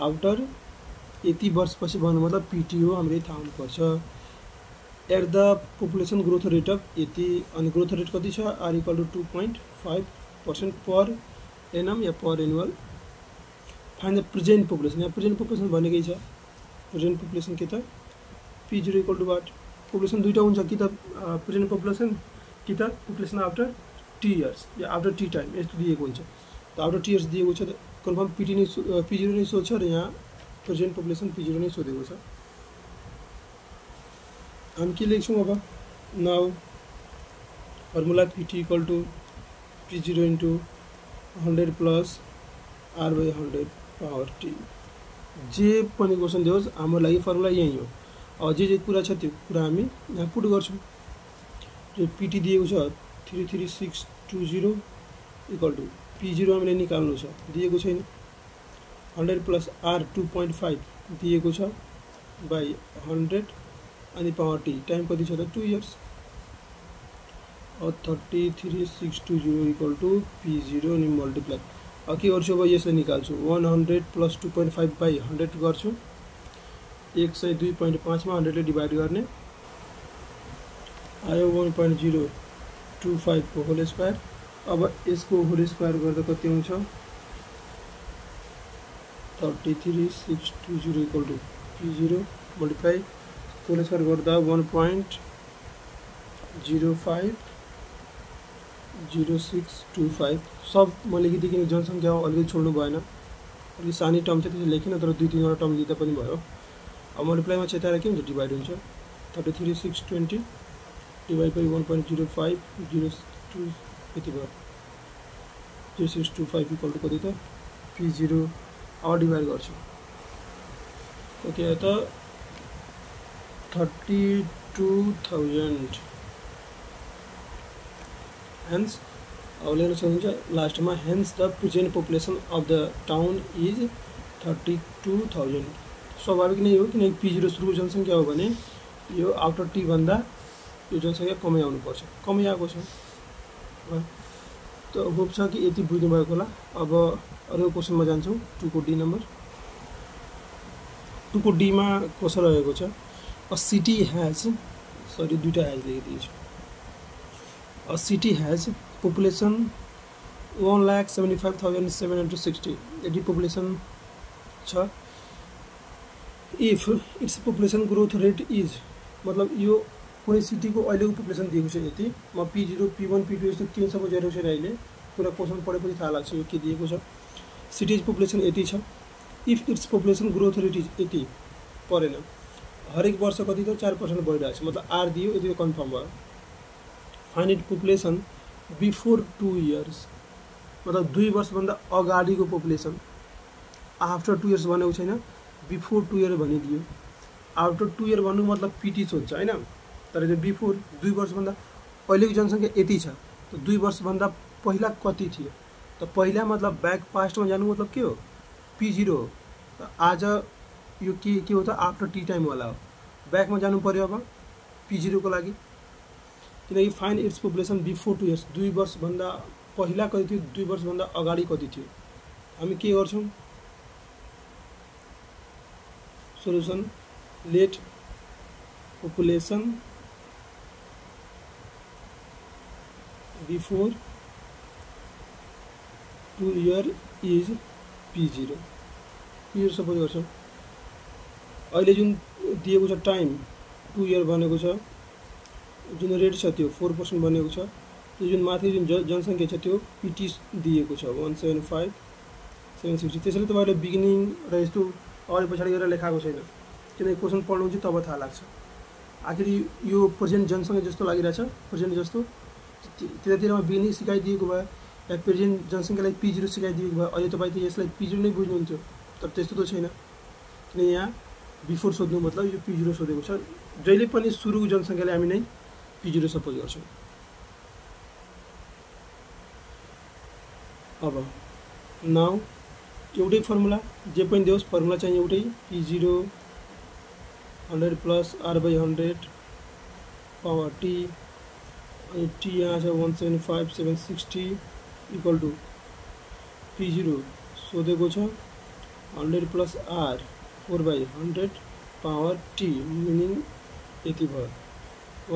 आफ्टर यति वर्षपछि भन्नु मतलब PT हो, हामीले थाहा हुनुपर्छ। At the population growth rate of यति, अनि ग्रोथ रेट कति छ R = 2.5% पर एनम या per annual. Find the present population, यहाँ प्रेजेन्ट पपुलेसन भनेकै छ। प्रेजेन्ट पपुलेसन के त P0 = व्हाट, पपुलेसन दुईटा हुन्छ कि त प्रेजेन्ट पपुलेसन कि त पपुलेसन आफ्टर T इयर्स या आफ्टर T टाइम, यस्तो दिएको हुन्छ। त आफ्टर T इयर्स दिएको छ त कन्फर्म P0 नै सोध्छ र यहाँ प्रेजेन्ट पपुलेसन P0 नै सोधेको छ। हम के लेख्छौँ अब now formula PT = P0 into 100 plus R/100 power T। जे पनि क्वेसन दियोस् हाम्रो लागि फर्मुला यही हो। अब जे कुरा छ त्यो कुरा हामी यहाँ पुट गर्छौँ। जो PT दिएको छ 33620 = P0 हामीले निकाल्नु छ, दिएको छैन। 100 plus R 2.5 दिएको छ बाई 100 अनि पावर T, टाइम कति छ त 2 इयर्स। और 33620 = P0 अनि मल्टिप्लाई। अब के गर्छु अब यसलाई निकाल्छु, 100 plus 2.5/100 गर्छु। 102.5 मा 100 ले डिभाइड गर्ने आयो 1.025 को होल स्क्वायर। अब यसको होल स्क्वायर गर्दा कति आउँछ 33620 = P0 मल्टिप्लाई होल स्क्वायर गर्दा 1.050625। सब म लेखिदिएँ किन जनसङ्ख्या अलिकति छोड्नु भएन, अलिक सानै टर्म छ त्यसले लेखिन, तर 2-3 टर्म दिँदा पनि भयो। अब मल्टिप्लाईमा चेताएर के हुन्छ डिभाइड हुन्छ 33620 डिभाइड बाई 1.0502 यति भयो 0625 = कति त P0। अब डिभाइड गर्छु कति आयो त 32,000। हेन्स अब लेख्न सक्नुहुन्छ लास्टमा hence the present population of the town is 32,000। स्वाभाविक नै हो किनकि P0 सुरुको जनसङ्ख्या हो भने यो आफ्टर T भन्दा यो जनसङ्ख्या कमै आउनुपर्छ, कमै आएको छ। त होप छ कि यति बुझ्नु भएको होला। अब अर्को क्वेसनमा जान्छौँ 2 को D नम्बर। 2 को डी में कसो रहेको छ अ सिटी हैज सरी दुईटा हैज लेखिदिएको छु अ सिटी हैज पपुलेसन 1,75,760 यदि पपुलेसन छ if it's population growth rate is मतलब यो कुनै सिटीको अहिलेको पपुलेसन दिएको छ यति म P0 P1 P2 यस्तो 3 सम्म जेरो छ अहिले पुरा क्वेशन पढेपछि थाहा लाग्छ यो के दिएको छ सिटीज पपुलेसन यति छ if it's population growth rate is यति परेन हरेक वर्ष कति त 4% बढिरहेको छ मतलब आर दियो यति कन्फर्म भयो find it population before 2 years मतलब 2 वर्षभन्दा अगाडिको पपुलेसन आफ्टर 2 इयर्स भनेको छैन बिफोर 2 इयर भनिदियो आफ्टर 2 इयर भन्नु मतलब पिटी सोध्छ हैन तर यो बिफोर 2 वर्षभन्दा अहिलेको जनसङ्ख्या यति छ त 2 वर्षभन्दा पहिला कति थियो त पहिला मतलब ब्याक पास्टमा जानु मतलब के हो P0 हो त आज यो के हो त आफ्टर टी टाइम वाला हो ब्याकमा जानु पर्यो अब P0 को लागि किनकि find it's population before 2 years 2 वर्षभन्दा पहिला कति थियो 2 वर्षभन्दा अगाडि कति थियो हामी के गर्छौं solution let population before 2 year is P0 यो सपोज गर्छौं अहिले जुन दिएको छ टाइम 2 इयर भनेको छ जुन रेट छ त्यो 4% बनेको छ त्यो जुन माथि जुन जनसङ्ख्या छ त्यो पिटी दिएको छ 175,760 त्यसैले तपाईहरुले बिगिनिङ र यस्तो अगाडि पछाडी गरेर लेखाएको छैन किनकि क्वेशन पढ्नु चाहिँ तब थाहा लाग्छ आखिर यो प्रेजेन्ट जनसङ्ख्या जस्तो लागिरहेछ प्रेजेन्ट जस्तो त्यतातिरमा बिगिनिङ सिकाइदिएको भए या प्रेजेन्ट जनसङ्ख्यालाई P0 सिकाइदिएको भए अहिले तपाईँ त यसलाई P0 नै बुझ्नुहुन्थ्यो तर त्यस्तो त छैन किन यहाँ बिफोर सोध्नु मतलब यो P0 सोधेको छ जहिले पनि सुरुको जनसङ्ख्यालाई हामी नै P0 सपोज गर्छौं अब नाउ एउटै फर्मुला जे पनि दियोस् फर्मुला चाहिँ एउटै P0 100 plus R/100 power T अनि T यहाँ छ 175,760 इक्वल टु P0 सोधेको छ 100 plus R 4/100 power T meaning यति भयो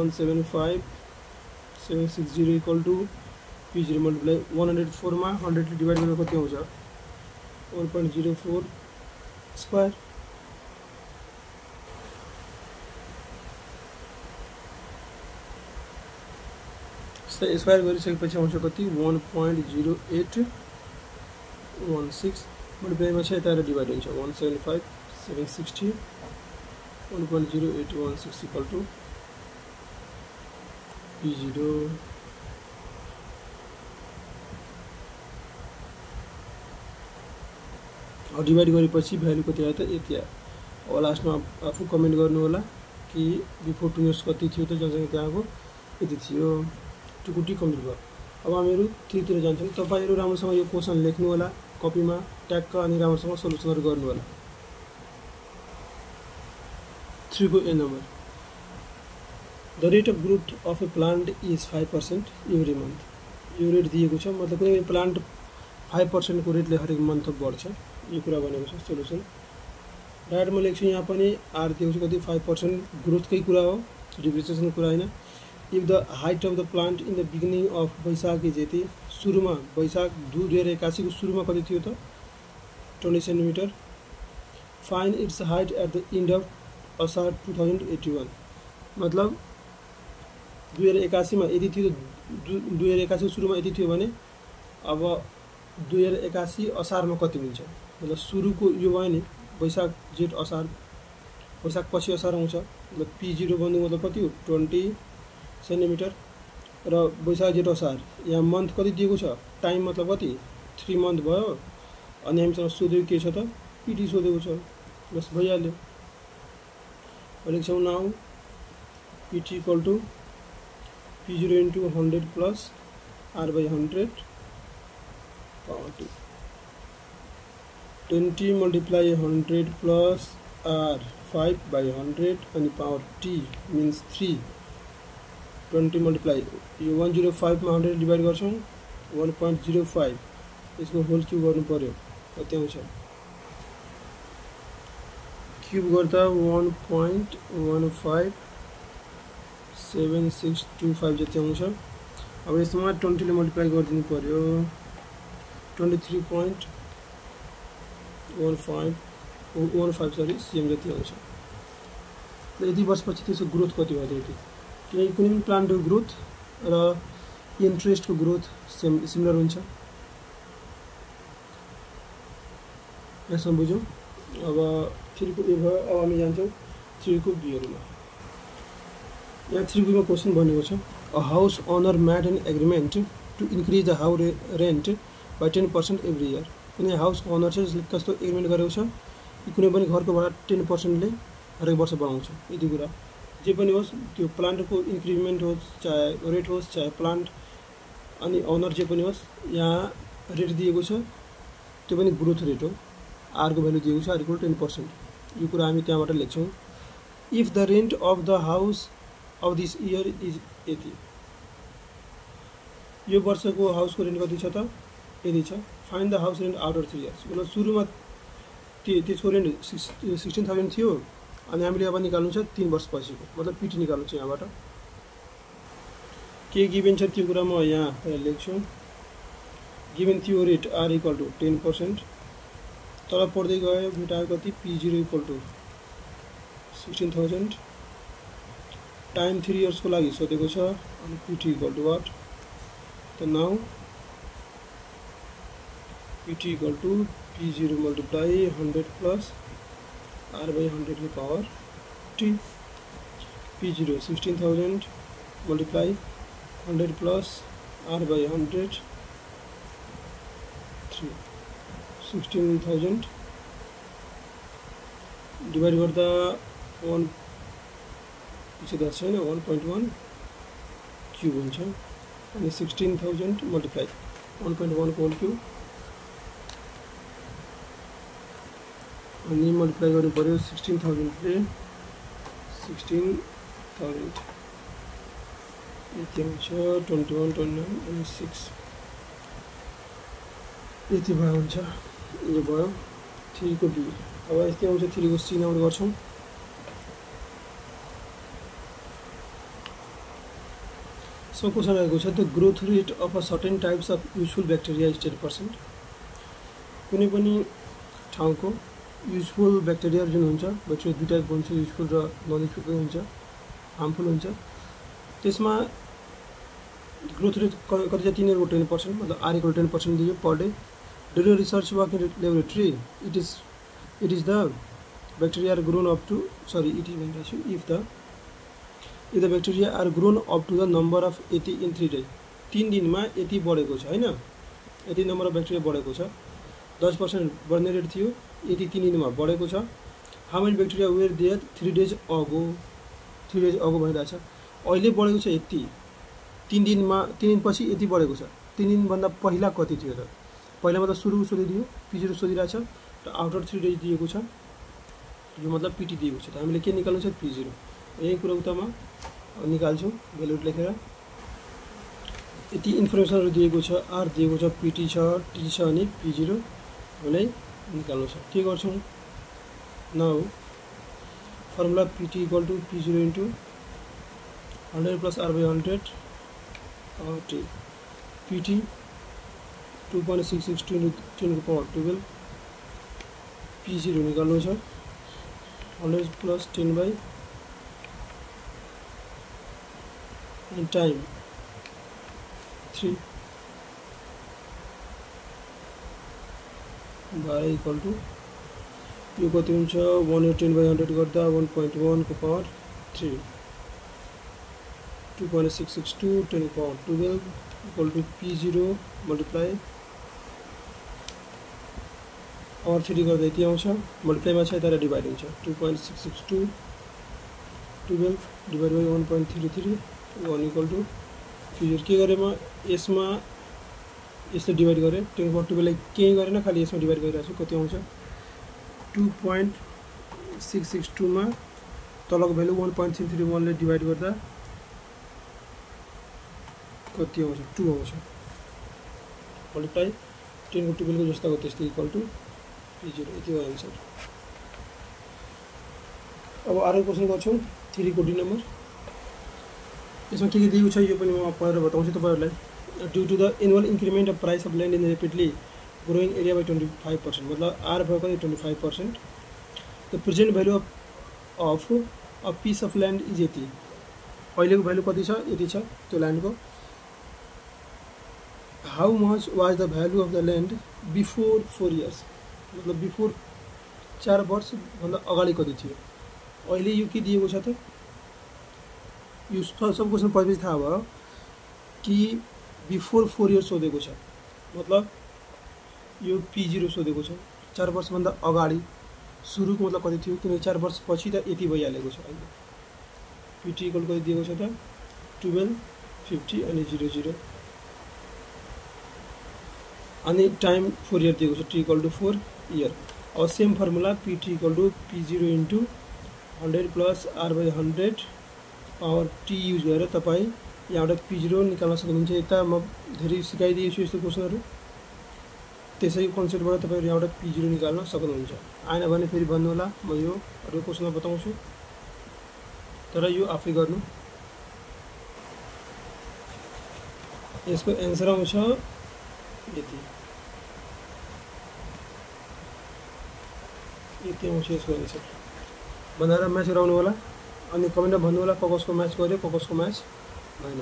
175,760 इक्वल टु P0 मल्टिप्लाई 104 मा 100 ले डिवाइड गरेर कति आउँछ 1.04 स्क्वायर स्क्वायर गरिसकेपछि आउँछ कति 1.0816 मल्टिप्लाई मा छ यता डिवाइड हुन्छ 175,760 1.0816 इक्वल टु P0 डिवाइड गरेपछि भ्यालु कति आयो त यति आयो अब लास्टमा आफू कमेन्ट गर्नु होला कि बिफोर 2 इयर्स कति थियो त जनसङ्ख्या त्यहाँको यति थियो टुकुटी कम्प्लिट भयो अब हामीहरू 3 तिर जान्छौं तपाईहरु राम्रोसँग यो क्वेशन लेख्नु होला कपीमा ट्याग अनि राम्रोसँग सोलुसनहरु गर्नु होला 3 को A number the rate of growth of a plant is 5% every month यो रेट दिएको छ मतलब कुनै प्लान्ट 5% को रेटले हरेक मन्थ बढ्छ यो कुरा भनेको छ सोलुसन डाइरेक्ट म लेख्छु यहाँ पनि आर दिएको छ कति 5% ग्रोथकै कुरा हो डिप्रिसिएसन कुरा हैन if the height of the plant in the beginning of Baishakh is यति सुरुमा वैशाख 2081 को सुरुमा कति थियो त 20 centimetre find its height at the end of Asar 2081 मतलब 2081 मा यदि थियो 2081 को सुरुमा यदि थियो भने अब 2081 असारमा कति हुन्छ मतलब सुरुको यो भयो नि वैशाख जेठ असार वैशाख पछि असार आउँछ मतलब P0 भन्नु मतलब कति हो 20 सेन्टिमिटर र वैशाख जेठ असार यहाँ मन्थ कति दिएको छ टाइम मतलब कति 3 मन्थ भयो अनि हामीसँग सोधेको के छ त पिटी सोधेको छ बस भइहाल्यो लेख्छौं now PT equal to P0 into 100 plus R/100 power 2 20 multiply 100 plus R 5/100 and power T means 3 20 multiply यो 105 मा 100 डिवाइड गर्छौं 1.05 यसको होल क्यूब गर्नु पर्यो कति आउँछ क्यूब गर्दा 1.157625 जति आउँछ। अब यसमा 20 ले मल्टिप्लाई गरिदिनु पर्यो 23.15 सीएम जति आउँछ। यति वर्षपछि त्यसको ग्रोथ कति भयो त्यति, किनकि कुनै पनि प्लान्टको ग्रोथ र इन्ट्रेस्टको ग्रोथ सिमिलर हुन्छ। यसमा बुझौँ। अब 3 को ए भयो। अब हामी जान्छौँ 3 को बीहरुमा। यहाँ 3 को क्वेशन भनेको छ a house owner made an agreement to increase the house rent by 10% every year. कुनै हाउस ओनर चाहिँ जसले कस्तो एग्रिमेन्ट गरेको छ कि कुनै पनि घरको भाडा 10% ले हरेक वर्ष बढाउँछ। यति कुरा जे पनि होस्, त्यो प्लान्टको इन्क्रिमेन्ट होस् चाहे रेट होस् चाहे प्लान्ट अनि ओनर जे पनि होस्, यहाँ रेट दिएको छ त्यो पनि ग्रोथ रेट हो। आर को भ्यालु दिएको छ आर इक्वल 10%। यो कुरा हामी त्यहाँबाट लेख्छौँ। If the rent of the house of this year is यति, यो वर्षको हाउसको रेन्ट कति छ त यति छ। Find the house rent after 3 years. मतलब सुरुमा त्यसको रेन्ट 16,000 थियो अनि हामीले अब निकाल्नु छ 3 वर्ष पछिको, मतलब पिटी निकाल्नु छ। यहाँबाट के गिभन छ त्यो कुरा म यहाँ पहिला लेख्छु। गिभन थियो रेट आर इक्वल टू 10%। तल पढ्दै गयो भेटायो कति P0 equal two 16,000 time 3 years को लागि सोधेको छ अनि पिटी इक्वल टू वाट त now PT equal to P0 multiply 100 plus R by 100 की power T। P0 16,000 multiply 100 plus R by 100 3 16,000 divide गर्दा 1 पछि 10 छैन 1.1 क्यूब हुन्छ अनि 16,000 मल्टिप्लाई 1.1 को होल क्यूब अनि मल्टिप्लाई गर्नु पर्यो 16,000 ले 16,000 यति आउँछ 21 29 अनि 6 यति भयो हुन्छ। यो भयो 3 को बी। अब यस्तै आउँछ 3 को सी नम्बर गर्छौँ। सो क्वेसन आएको छ the growth rate of a certain types of useful bacteria is 10%। कुनै पनि ठाउँको युजफुल ब्याक्टेरिया जुन हुन्छ, ब्याक्टेरिया दुई टाइपको हुन्छ, युजफुल र नन युजफुल पनि हुन्छ, हार्मफुल हुन्छ। त्यसमा ग्रोथ रेट कति छ तिनीहरूको 10%, मतलब आर इक्वल 10% दियो per day. During research work in laboratory, it is the bacteria are grown up to if the bacteria are grown up to the number of 80 in 3 days। 3 दिनमा यति बढेको छ हैन, यति नम्बर अफ ब्याक्टेरिया बढेको छ। 10% बढ्ने रेट थियो, यति 3 दिनमा बढेको छ। How many bacteria were there 3 days ago भइरहेछ। अहिले बढेको छ यति, 3 दिनपछि यति बढेको छ। 3 दिनभन्दा पहिला कति थियो त? पहिलामा त सुरु सोधिदियो P0 सोधिरहेछ र आफ्टर 3 days दिएको छ, यो मतलब पिटी दिएको छ। त हामीले के निकाल्नु छ P0। यही कुरा उतामा निकाल्छौँ भ्यालु लेखेर। यति इन्फर्मेसनहरु दिएको छ, आर दिएको छ, पिटी छ, टी छ अनि P0 हामीलाई निकाल्नु छ। के गर्छौँ now formula PT equal to P0 into 100 plus R by 100 T। पिटी 2.662 into 10 to the power 12। P0 निकाल्नु छ 100 plus 10 by and time 3 12 equal to यो कति हुन्छ 110 by 100 गर्दा 1.1 को पावर 3 2.662 10 को power 12 equal to P0 multiply और 3 गर्दा यति आउँछ। मल्टिप्लाईमा छ तर डिभाइड हुन्छ 2.662 12 divide by 1.33 1 equal to P0 के गरेमा यसमा यसले डिभाइड गरे 10/12 लाई केही गरेन, खाली यसमा डिभाइड गरिरहेछु। कति आउँछ 2.662 मा तलको भ्यालु 1.331 ले डिभाइड गर्दा कति आउँछ 2 आउँछ। मल्टिप्लाई 10/12 को जस्ताको त्यस्तै इक्वल टु P0 यति हो आन्सर। अब अर्को क्वेसन गर्छौँ 3 को डी नम्बर। यसमा के दिएको छ यो पनि म पढेर बताउँछु तपाईहरुलाई। Due to the annual increment of price of land in rapidly growing area by 25%, मतलब आर भएको 25%। The present value of a piece of land is यति। अहिलेको भ्यालु कति छ? यति छ त्यो ल्यान्डको। How much was the value of the land before 4 years, मतलब बिफोर 4 वर्ष भन्दा अगाडि कति थियो? अहिले यो के दिएको छ त? यो सब क्वेसन पढेपछि थाहा भयो कि बिफोर 4 इयर्स सोधेको छ, मतलब यो P0 सोधेको छ। 4 वर्ष भन्दा अगाडि सुरुको मतलब कति थियो? किनकि 4 वर्ष पछि त यति भइहालेको छ। अहिले PT इक्वल कति दिएको छ त? 12, 50 अनि 00 अनि टाइम 4 इयर दिएको छ। T equal to 4 year. अब same formula PT equal to P0 into 100 plus R by 100 power T use गरेर तपाईँ यहाँबाट P0 निकाल्न सक्नुहुन्छ। यता म धेरै सिकाइदिएछु यस्तो क्वेसनहरू, त्यसैको कन्सेप्टबाट तपाईहरु यहाँबाट P0 निकाल्न सक्नुहुन्छ। आएन भने फेरि भन्नु होला, म यो अर्को क्वेसनमा बताउँछु, तर यो आफै गर्नु। यसको एन्सर आउँछ यति आउँछ यसको एन्सर। बनाएर म्याच गराउनु होला अनि कमेन्टमा भन्नु होला कसको म्याच गर्यो कसको म्याच भएन।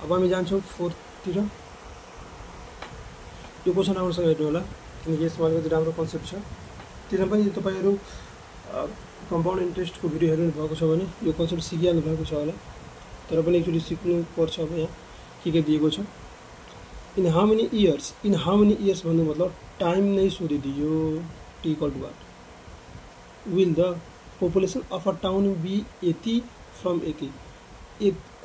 अब हामी जान्छौँ 4 तिर। यो क्वेसन राम्रोसँग हेर्नु होला किनकि यसमा अलिकति राम्रो कन्सेप्ट छ। त्यसमा पनि तपाईहरु कम्पाउन्ड इन्ट्रेस्टको भिडियो हेर्नु भएको छ भने यो कन्सेप्ट सिकिहाल्नु भएको छ होला, तर पनि एकचोटि सिक्नु पर्छ। अब यहाँ के दिएको छ? इन हाउ मेनी इयर्स भन्नु मतलब टाइम नै सोधिदियो। T equal to what? Will the population of a town be यति फ्रम यति।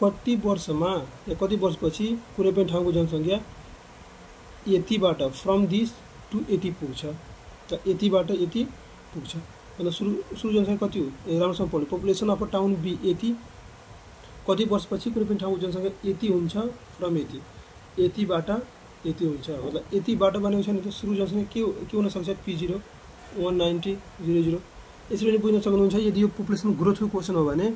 कति वर्षमा या कति वर्षपछि कुनै पनि ठाउँको जनसङ्ख्या यतिबाट फ्रम दिस टु यति पुग्छ। त यतिबाट यति पुग्छ मतलब सुरु जनसङ्ख्या कति हो? राम्रोसँग पढ्नु। Population of a town be यति, कति वर्षपछि कुनै पनि ठाउँको जनसङ्ख्या यति हुन्छ फ्रम यति, यतिबाट यति हुन्छ। मतलब यतिबाट भनेको छ नि त सुरु जनसङ्ख्या के हुन सक्छ? P0 190 00। यसरी बुझ्न सक्नुहुन्छ। यदि यो पपुलेसन ग्रोथको क्वेसन हो भने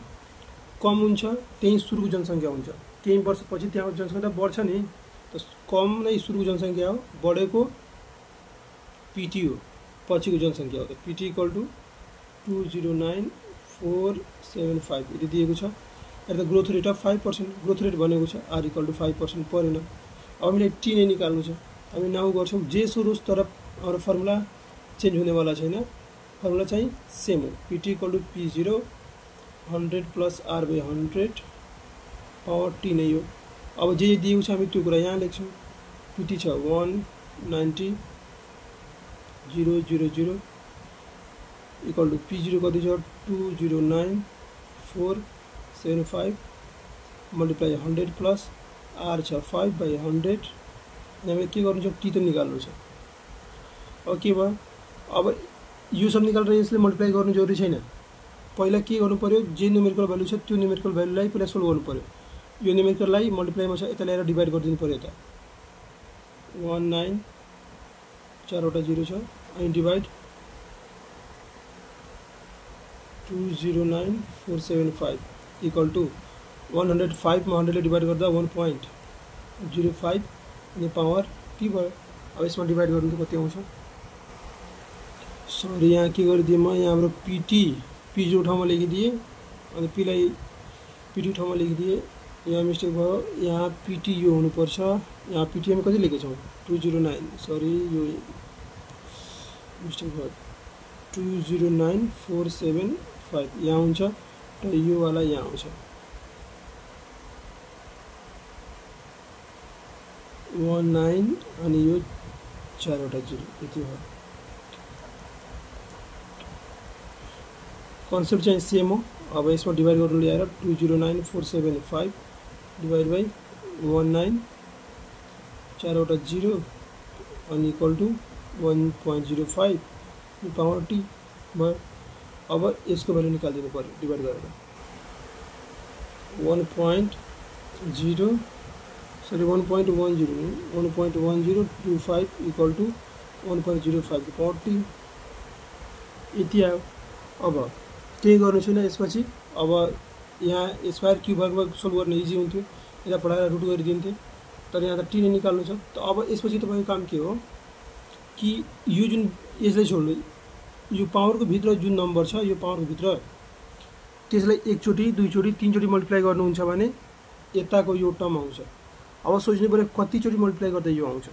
कम हुन्छ त्यही सुरुको जनसङ्ख्या हुन्छ। केही वर्षपछि त्यहाँको जनसङ्ख्या बढ्छ नि, त कम नै सुरुको जनसङ्ख्या हो, बढेको PT हो पछिको जनसङ्ख्या हो। त PT इक्वल टू 209475 यदि दिएको छ। र the growth rate of 5%, growth rate भनेको छ R इक्वल टू 5% परेन। अब हामीले T नै निकाल्नु छ। हामी नाउ गर्छौँ जे सोधोस्, तर हाम्रो फर्मुला चेन्ज हुनेवाला छैन। फर्मुला चाहिँ सेम हो। PT equal to P0 100 plus R by 100 power T नै हो। अब जे दिएको छ हामी त्यो कुरा यहाँ लेख्छौँ। PT छ 190 000 इक्वल टू P0 कति छ? 209475 मल्टिप्लाई 100 प्लस R छ 5 बाई 100। हामीले के गर्नु छ? T त निकाल्नु छ। अब के भयो? अब यो सब निकालेर यसले मल्टिप्लाई गर्नु जरुरी छैन। पहिला के गर्नु पर्यो? जे न्युमेरिकल भ्यालु छ त्यो न्युमेरिकल भ्यालुलाई पहिला सोल्भ गर्नु पर्यो। यो न्युमेरिकललाई मल्टिप्लाईमा छ यता ल्याएर डिभाइड गरिदिनु पर्यो। यता 19 चारवटा 0 छ अनि डिभाइड 209475 इक्वल टू 105 मा 100 ले डिभाइड गर्दा 1.05 अनि पावर T भयो। अब यसमा डिभाइड गर्नु त कति आउँछ? सरी यहाँ के गरिदिएँ म? यहाँ हाम्रो P0 ठाउँमा लेखिदिएँ अनि P लाई PT ठाउँमा लेखिदिएँ। यहाँ मिस्टेक भयो। यहाँ PT यो हुनुपर्छ। यहाँ PT हामी कति लेखेछौँ? 209। सरी यो मिस्टेक भयो। 209475 यहाँ हुन्छ र यो वाला यहाँ आउँछ 19 अनि यो चारवटा 0 यति हो। कन्सेप्ट चाहिँ सेम हो। अब यसमा डिभाइड गर्नु ल्याएर 209475 डिभाइड बाई 19 चारवटा 0 अनि इक्वल टू 1.05 पावर T भयो। अब यसको भ्यालु निकालिदिनु पर्यो डिभाइड गरेर 1.1025 इक्वल टू 1.05 पावर T यति आयो। अब केही गर्नु छैन यसपछि। अब यहाँ स्क्वायर क्युब भाग सोल्भ गर्न इजी हुन्थ्यो, यता पढाएर रुट गरिदिन्थे, तर यहाँ त टी नै निकाल्नु छ। त अब यसपछि तपाईँको काम के हो कि यो जुन यसलाई छोड्नु, यो पावरको भित्र जुन नम्बर छ यो पावरको भित्र त्यसलाई एकचोटि दुईचोटि तीनचोटि मल्टिप्लाई गर्नुहुन्छ भने यताको यो टर्म आउँछ। अब सोच्नु पर्यो कतिचोटि मल्टिप्लाई गर्दा यो आउँछ।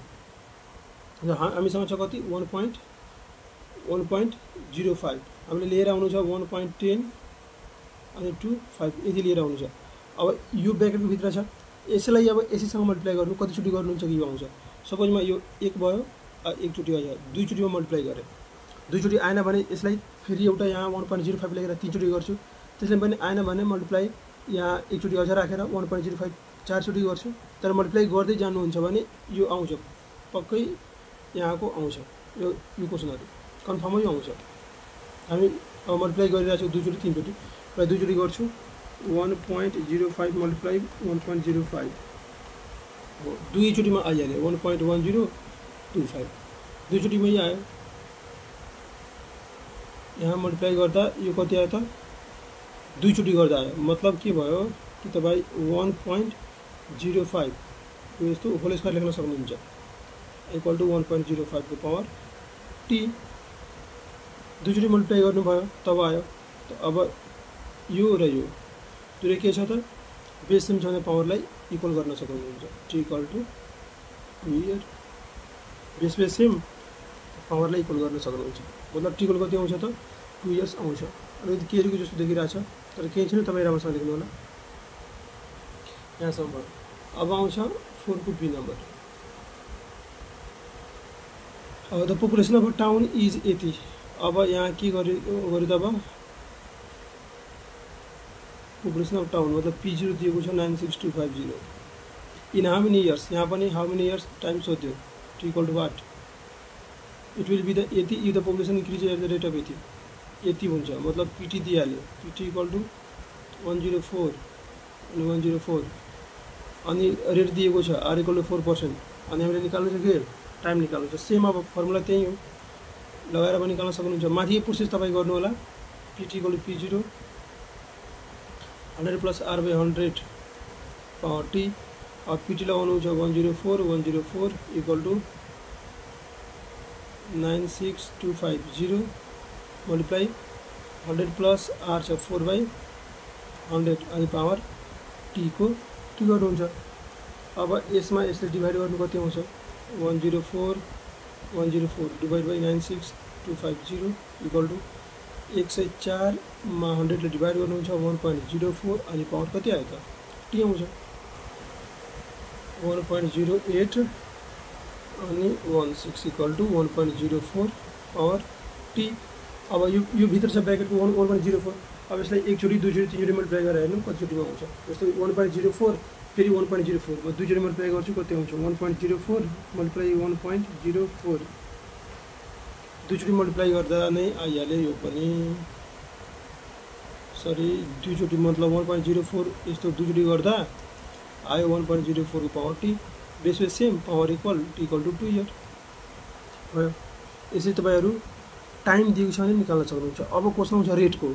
हामीसँग छ कति 1.05 हामीले लिएर आउनु छ 1.10 अनि 25 यति लिएर आउनु छ। अब यो ब्र्याकेटको भित्र छ, यसलाई अब यसैसँग मल्टिप्लाई गर्नु कतिचोटि गर्नुहुन्छ कि यो आउँछ। सपोजमा यो 1 भयो, एकचोटि आयो, दुईचोटिमा मल्टिप्लाई गरेँ, दुईचोटि आएन भने यसलाई फेरि एउटा यहाँ 1.05 लेखेर तीनचोटि गर्छु, त्यसले पनि आएन भने मल्टिप्लाई यहाँ एकचोटि अझ राखेर 1.05 चारचोटि गर्छु। तर मल्टिप्लाई गर्दै जानुहुन्छ भने यो आउँछ, पक्कै यहाँको आउँछ। यो क्वेसनहरू कन्फर्मै आउँछ। हामी अब मल्टिप्लाई गरिरहेको छौँ दुईचोटि तीनचोटि, र दुईचोटि गर्छु 1.05 मल्टिप्लाई 1.05 हो, दुईचोटिमा आइहाल्यो 1.1025, दुईचोटिमै आयो। यहाँ मल्टिप्लाई गर्दा यो कति आयो त, दुईचोटि गर्दा आयो। मतलब के भयो कि तपाईँ 1.05 यो यस्तो होल स्क्वायर लेख्न सक्नुहुन्छ, इक्वल टु 1.05 को पावर टी। दुईचोटि मल्टिप्लाई गर्नुभयो तब आयो। अब यो र यो दुईले के छ त बेस सेम छ भने पावरलाई इक्वल गर्न सक्नुहुन्छ। T equal to 2 year, base same पावरलाई इक्वल गर्न सक्नुहुन्छ। मतलब टी इक्वल कति आउँछ त 2 इयर्स आउँछ। अलिकति केरीको जस्तो देखिरहेछ तर केही छैन, तपाईँ राम्रोसँग लेख्नु होला। यहाँसम्म भयो। अब आउँछ 4 को B number. The population of town is यति। अब यहाँ के गर्यो त, अब पपुलेसन अफ टाउन मतलब P0 दिएको छ 96250 इन हाउ मेनी इयर्स। यहाँ पनि हाउ मेनी इयर्स टाइम सोध्यो। T equal to what, it will be the यति if the population increase at the rate of यति हुन्छ। मतलब पिटी दिइहाल्यो, पिटी इक्वल टु 104 अनि 104 अनि रेट दिएको छ आर इक्वल टु 4%। अनि हामीले निकाल्नु छ के टाइम निकाल्नु छ। सेम अब फर्मुला त्यही हो, लगाएर पनि निकाल्न सक्नुहुन्छ। माथि प्रोसेस तपाईँ गर्नु होला। PT equal to P0 100 plus R by 100 power T. अब पिटी लगाउनु छ 104 equal to 96250 multiply 100 plus R छ 4/100 अनि पावर टी को के गर्नुहुन्छ। अब यसमा यसले डिभाइड गर्नु कति आउँछ 104 डिभाइड बाई 96250 इक्वल टु 104 मा 100 ले डिभाइड गर्नुहुन्छ 1.04 अनि पावर कति आयो त टी आउँछ 1.08 अनि 16 इक्वल टु 1.04 पावर टी। अब यो भित्र छ ब्र्याकेटको 1.04। अब यसलाई एकचोटि दुईचोटि तीनचोटि मल्टिप्लाई गरेर हेर्नु कतिचोटिमा आउँछ। जस्तो 1.04 फेरि 1.04 म दुईचोटि मल्टिप्लाई गर्छु कति आउँछ 1.04 मल्टिप्लाई 1.04 दुईचोटि मल्टिप्लाई गर्दा नै आइहाल्यो। यो पनि सरी दुईचोटि मतलब 1.04 यस्तो दुईचोटि गर्दा आयो 1.04 को power T. Base same power equal T equal to 2 year भयो। यसरी तपाईँहरू टाइम दिएको छ भने निकाल्न सक्नुहुन्छ। अब क्वेसन आउँछ रेटको।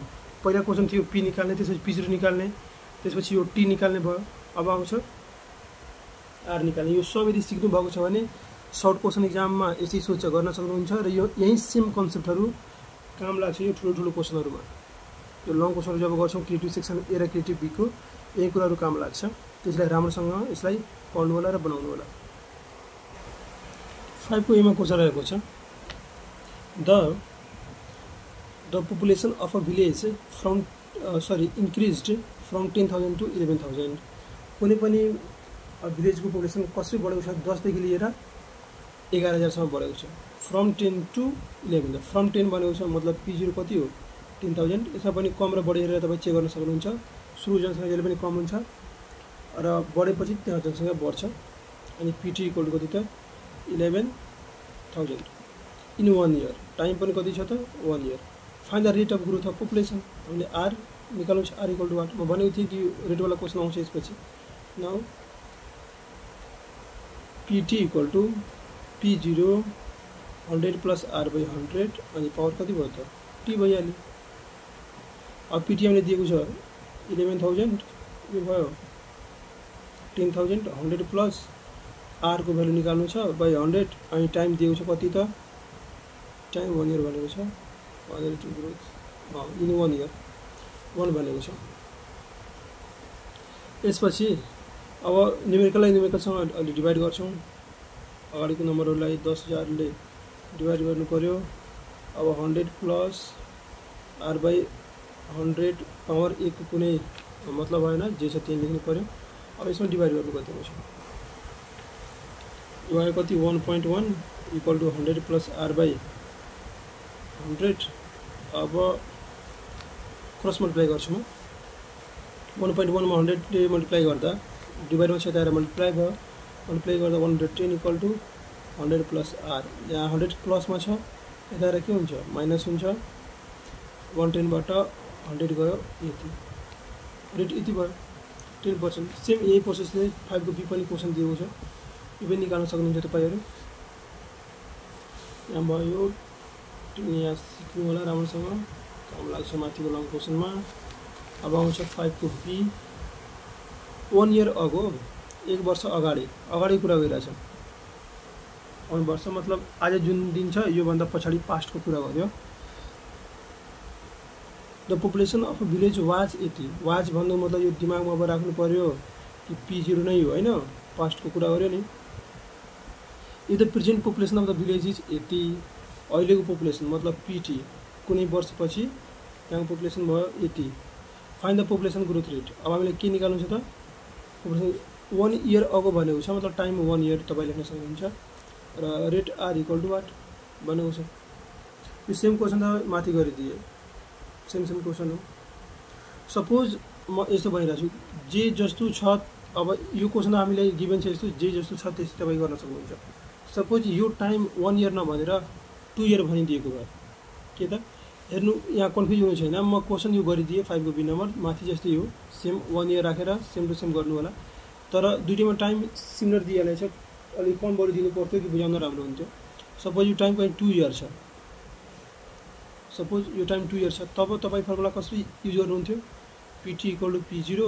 पहिला क्वेसन थियो पी निकाल्ने, त्यसपछि P0 निकाल्ने, त्यसपछि यो टी निकाल्ने भयो। अब आउँछ आर निकाल्ने। यो सब यदि सिक्नु भएको छ भने सर्ट क्वेसन एक्जाममा यसरी सोच गर्न सक्नुहुन्छ र यो यही सेम कन्सेप्टहरू काम लाग्छ यो ठुलो क्वेसनहरूमा। यो लङ क्वेसनहरू जब गर्छौँ क्रिएटिभ सेक्सन ए र क्रिएटिभ बीको यही कुराहरू काम लाग्छ। त्यसलाई राम्रोसँग यसलाई पढ्नु होला र बनाउनु होला। 5 को एमा क्वेसन रहेको छ the population of a village from increased from 10,000 to 11,000। कुनै पनि भिलेजको पपुलेसन कसरी बढेको छ 10 देखि लिएर 11,000 सम्म बढेको छ। फ्रम 10 टु 11, फ्रम 10 बनेको छ मतलब P0 कति हो 10,000। यसमा पनि कम र बढी हेरेर तपाईँ चेक गर्न सक्नुहुन्छ। सुरु जनसङ्ख्या जहिले पनि कम हुन्छ र बढेपछि त्यहाँ जनसङ्ख्या बढ्छ। अनि पिटी इक्वल टु कति त 11,000 इन 1 इयर। टाइम पनि कति छ त 1 year. Find the rate of growth of population. हामीले आर निकाल्नु छ आर इक्वल टु वाट। म भनेको थिएँ कि रेटवाला क्वेसन आउँछ यसपछि। Now PT equal to P0 100 plus R by 100 अनि पावर कति भयो त टी भइहाल्यो। अब पिटी हामीले दिएको छ 11,000 यो भयो 10,000 100 प्लस आर को भ्यालु निकाल्नु छ बाई 100 अनि टाइम दिएको छ कति त टाइम 1 इयर भनेको छ 1 year to growth in 1 year 1 भनेको छ। यसपछि अब न्युमेरिकललाई न्युमेरिकलसँग अलि डिभाइड गर्छौं अगाडिको नम्बरहरुलाई 10,000 ले डिभाइड गर्नु पर्यो। अब 100 प्लस आर बाई 100 पावर 1 को कुनै मतलब भएन जे छ त्यही लेख्नु पर्यो। अब यसमा डिभाइड गर्नु कति हुन्छ यो आयो कति 1.1 equal to 100 plus R by 100। अब क्रस मल्टिप्लाई गर्छु म 1.1 मा 100 ले मल्टिप्लाई गर्दा डिभाइड मा छेदाएर मल्टिप्लाई भयो मल्टिप्लाई गर्दा 110 इक्वल टु 100 प्लस आर यहाँ 100 प्लस मा छ यताएर के हुन्छ माइनस हुन्छ 110 बाट 100 गयो यति रेट यति भयो 10%। सेम यही प्रोसेसले 5 को बी पनि क्वेशन दिएको छ यो पनि निकाल्न सक्नुहुन्छ तपाईहरु। यहाँ भयो यहाँ सिक्नु होला राम्रोसँग काम लाग्छ माथिको लङ क्वेशनमा। अब आउँछ 5 को बी 1 इयर अगो 1 वर्ष अगाडि कुरा गरिरहेछ 1 वर्ष मतलब आज जुन दिन छ यो भन्दा पछाडी पास्ट को कुरा गर्यो। The population of a village was 80 was भन्नु मतलब यो दिमागमा अब राख्नु पर्यो कि P0 नै हो हैन पास्ट को कुरा गर्यो नि। If the present population of the village is 80 अहिलेको पपुलेसन मतलब PT कुनै वर्षपछि त्यहाँको पपुलेसन भयो 80 find the population growth rate. अब हामीले के निकाल्नु छ त पपुलेसन 1 इयर अगो भनेको छ मतलब टाइम 1 इयर तपाई लेख्न सक्नुहुन्छ र rate R equal to what भनेको छ। यो सेम क्वेशन त माथि गरिदिए सेम क्वेशन हो। सपोज म यस्तो भनिरहेको छु जे जस्तो छ अब यो क्वेशन हामीले गिभन छ यस्तो जे जस्तो छ त्यस्तै तपाई गर्न सक्नुहुन्छ। सपोज यो टाइम 1 इयर नभनेर 2 इयर भनिदिएको भए के त हेर्नु यहाँ कन्फ्युज हुनु छैन म क्वेशन यो गरिदिए 5 को बी नम्बर माथि जस्तै हो सेम 1 इयर राखेर सेम टु सेम गर्नु होला तर दुईटैमा टाइम सिमिलर दिइहालेछ अलि कम बढी दिनु पर्थ्यो कि बुझाउन राम्रो हुन्थ्यो। सपोज यो टाइम पनि 2 इयर छ सपोज यो टाइम 2 इयर छ तब तपाई फर्मुला कसरी युज गर्नुहुन्थ्यो PT equal to P0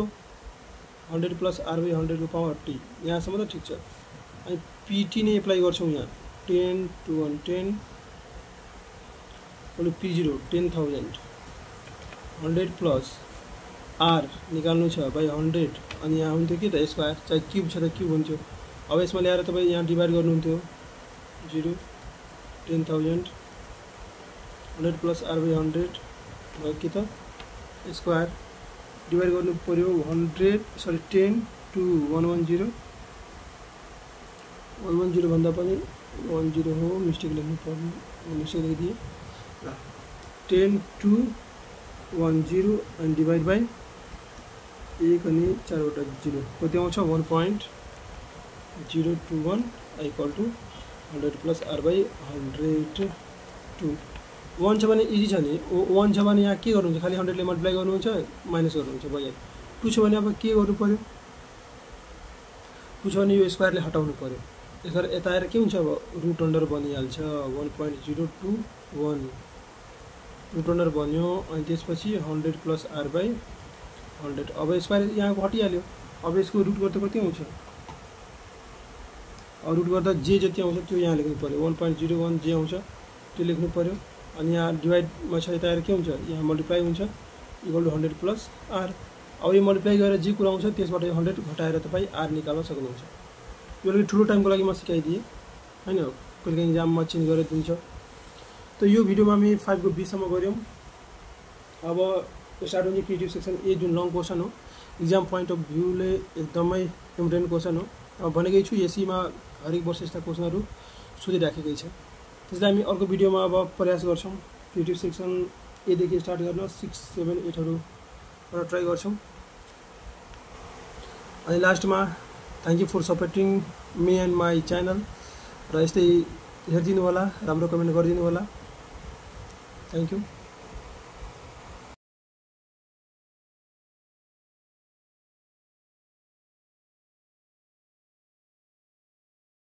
100 plus R by 100 को पावर T यहाँसम्म त ठीक छ अनि PT नै एप्लाई गर्छौं यहाँ 10 to 110 equal to P0 10,000 100 plus R निकाल्नु छ बाई 100 अनि यहाँ हुन्थ्यो के त स्क्वायर चाहे क्यूब छ त क्यूब हुन्थ्यो। अब यसमा ल्याएर तपाई यहाँ डिभाइड गर्नुहुन्थ्यो 0 10,000 100 प्लस R बाई 100 भयो के त स्क्वायर डिभाइड गर्नु पर्यो 10 to 110 भन्दा पनि 10 हो मिस्टेक लेख्नु पर्यो mistake लेखिदिए 10 to 10 and divide by 1 अनि 4 वटा 0 कति आउँछ 1.021 equal to 100 plus R by 100 2 1 छ भने इजी छ नि 1 छ भने यहाँ के गर्नुहुन्छ खाली 100 ले मल्टिप्लाई गर्नुहुन्छ माइनस गर्नुहुन्छ भयो 2 छ भने अब के गर्नु पर्यो 2 छ भने यो स्क्वायरले हटाउनु पर्यो यसरी यता आएर के हुन्छ अब रुट अन्डर बनिहाल्छ 1.021 रुट अन्डर बन्यो अनि त्यसपछि 100 प्लस R बाई 100 अब स्क्वायर यहाँ हटिहाल्यो अब यसको रुट गर्दा कति आउँछ रुट गर्दा जे जति आउँछ त्यो यहाँ लेख्नु पर्यो 1.01 जे आउँछ त्यो लेख्नु पर्यो अनि यहाँ डिभाइड मा छ यता आएर के हुन्छ यहाँ मल्टिप्लाई हुन्छ इक्वल टु 100 प्लस R अब यो मल्टिप्लाई गरेर जे कुरा आउँछ त्यसबाट यो 100 घटाएर तपाई R निकाल्न सक्नुहुन्छ। यो लागि ठुलो टाइमको लागि म सिकाइदिए हैन कहिले एक्जाममा चेन्ज गरेर दिन्छ। त यो भिडियोमा हामी 5 को बी सम्म गर्यौं। अब स्टार्ट हुन्छ क्रिएटिभ सेक्सन ए जुन लङ क्वेशन हो एक्जाम पोइन्ट अफ भ्यू ले एकदमै इम्पोर्टेन्ट क्वेशन हो। अब भनेकै छु एसई मा हरेक वर्ष यस्ता क्वेशनहरु सोधिराखेकै छ त्यसलाई हामी अर्को भिडियोमा अब प्रयास गर्छौं क्रिएटिभ सेक्सन ए देखि स्टार्ट गर्न 6 7 8 हरु ट्राई गर्छौं। अनि लास्टमा thank you for supporting me and my channel र यस्तै हेर्दिनु होला राम्रो कमेन्ट गरिदिनु होला थ्यांक यू।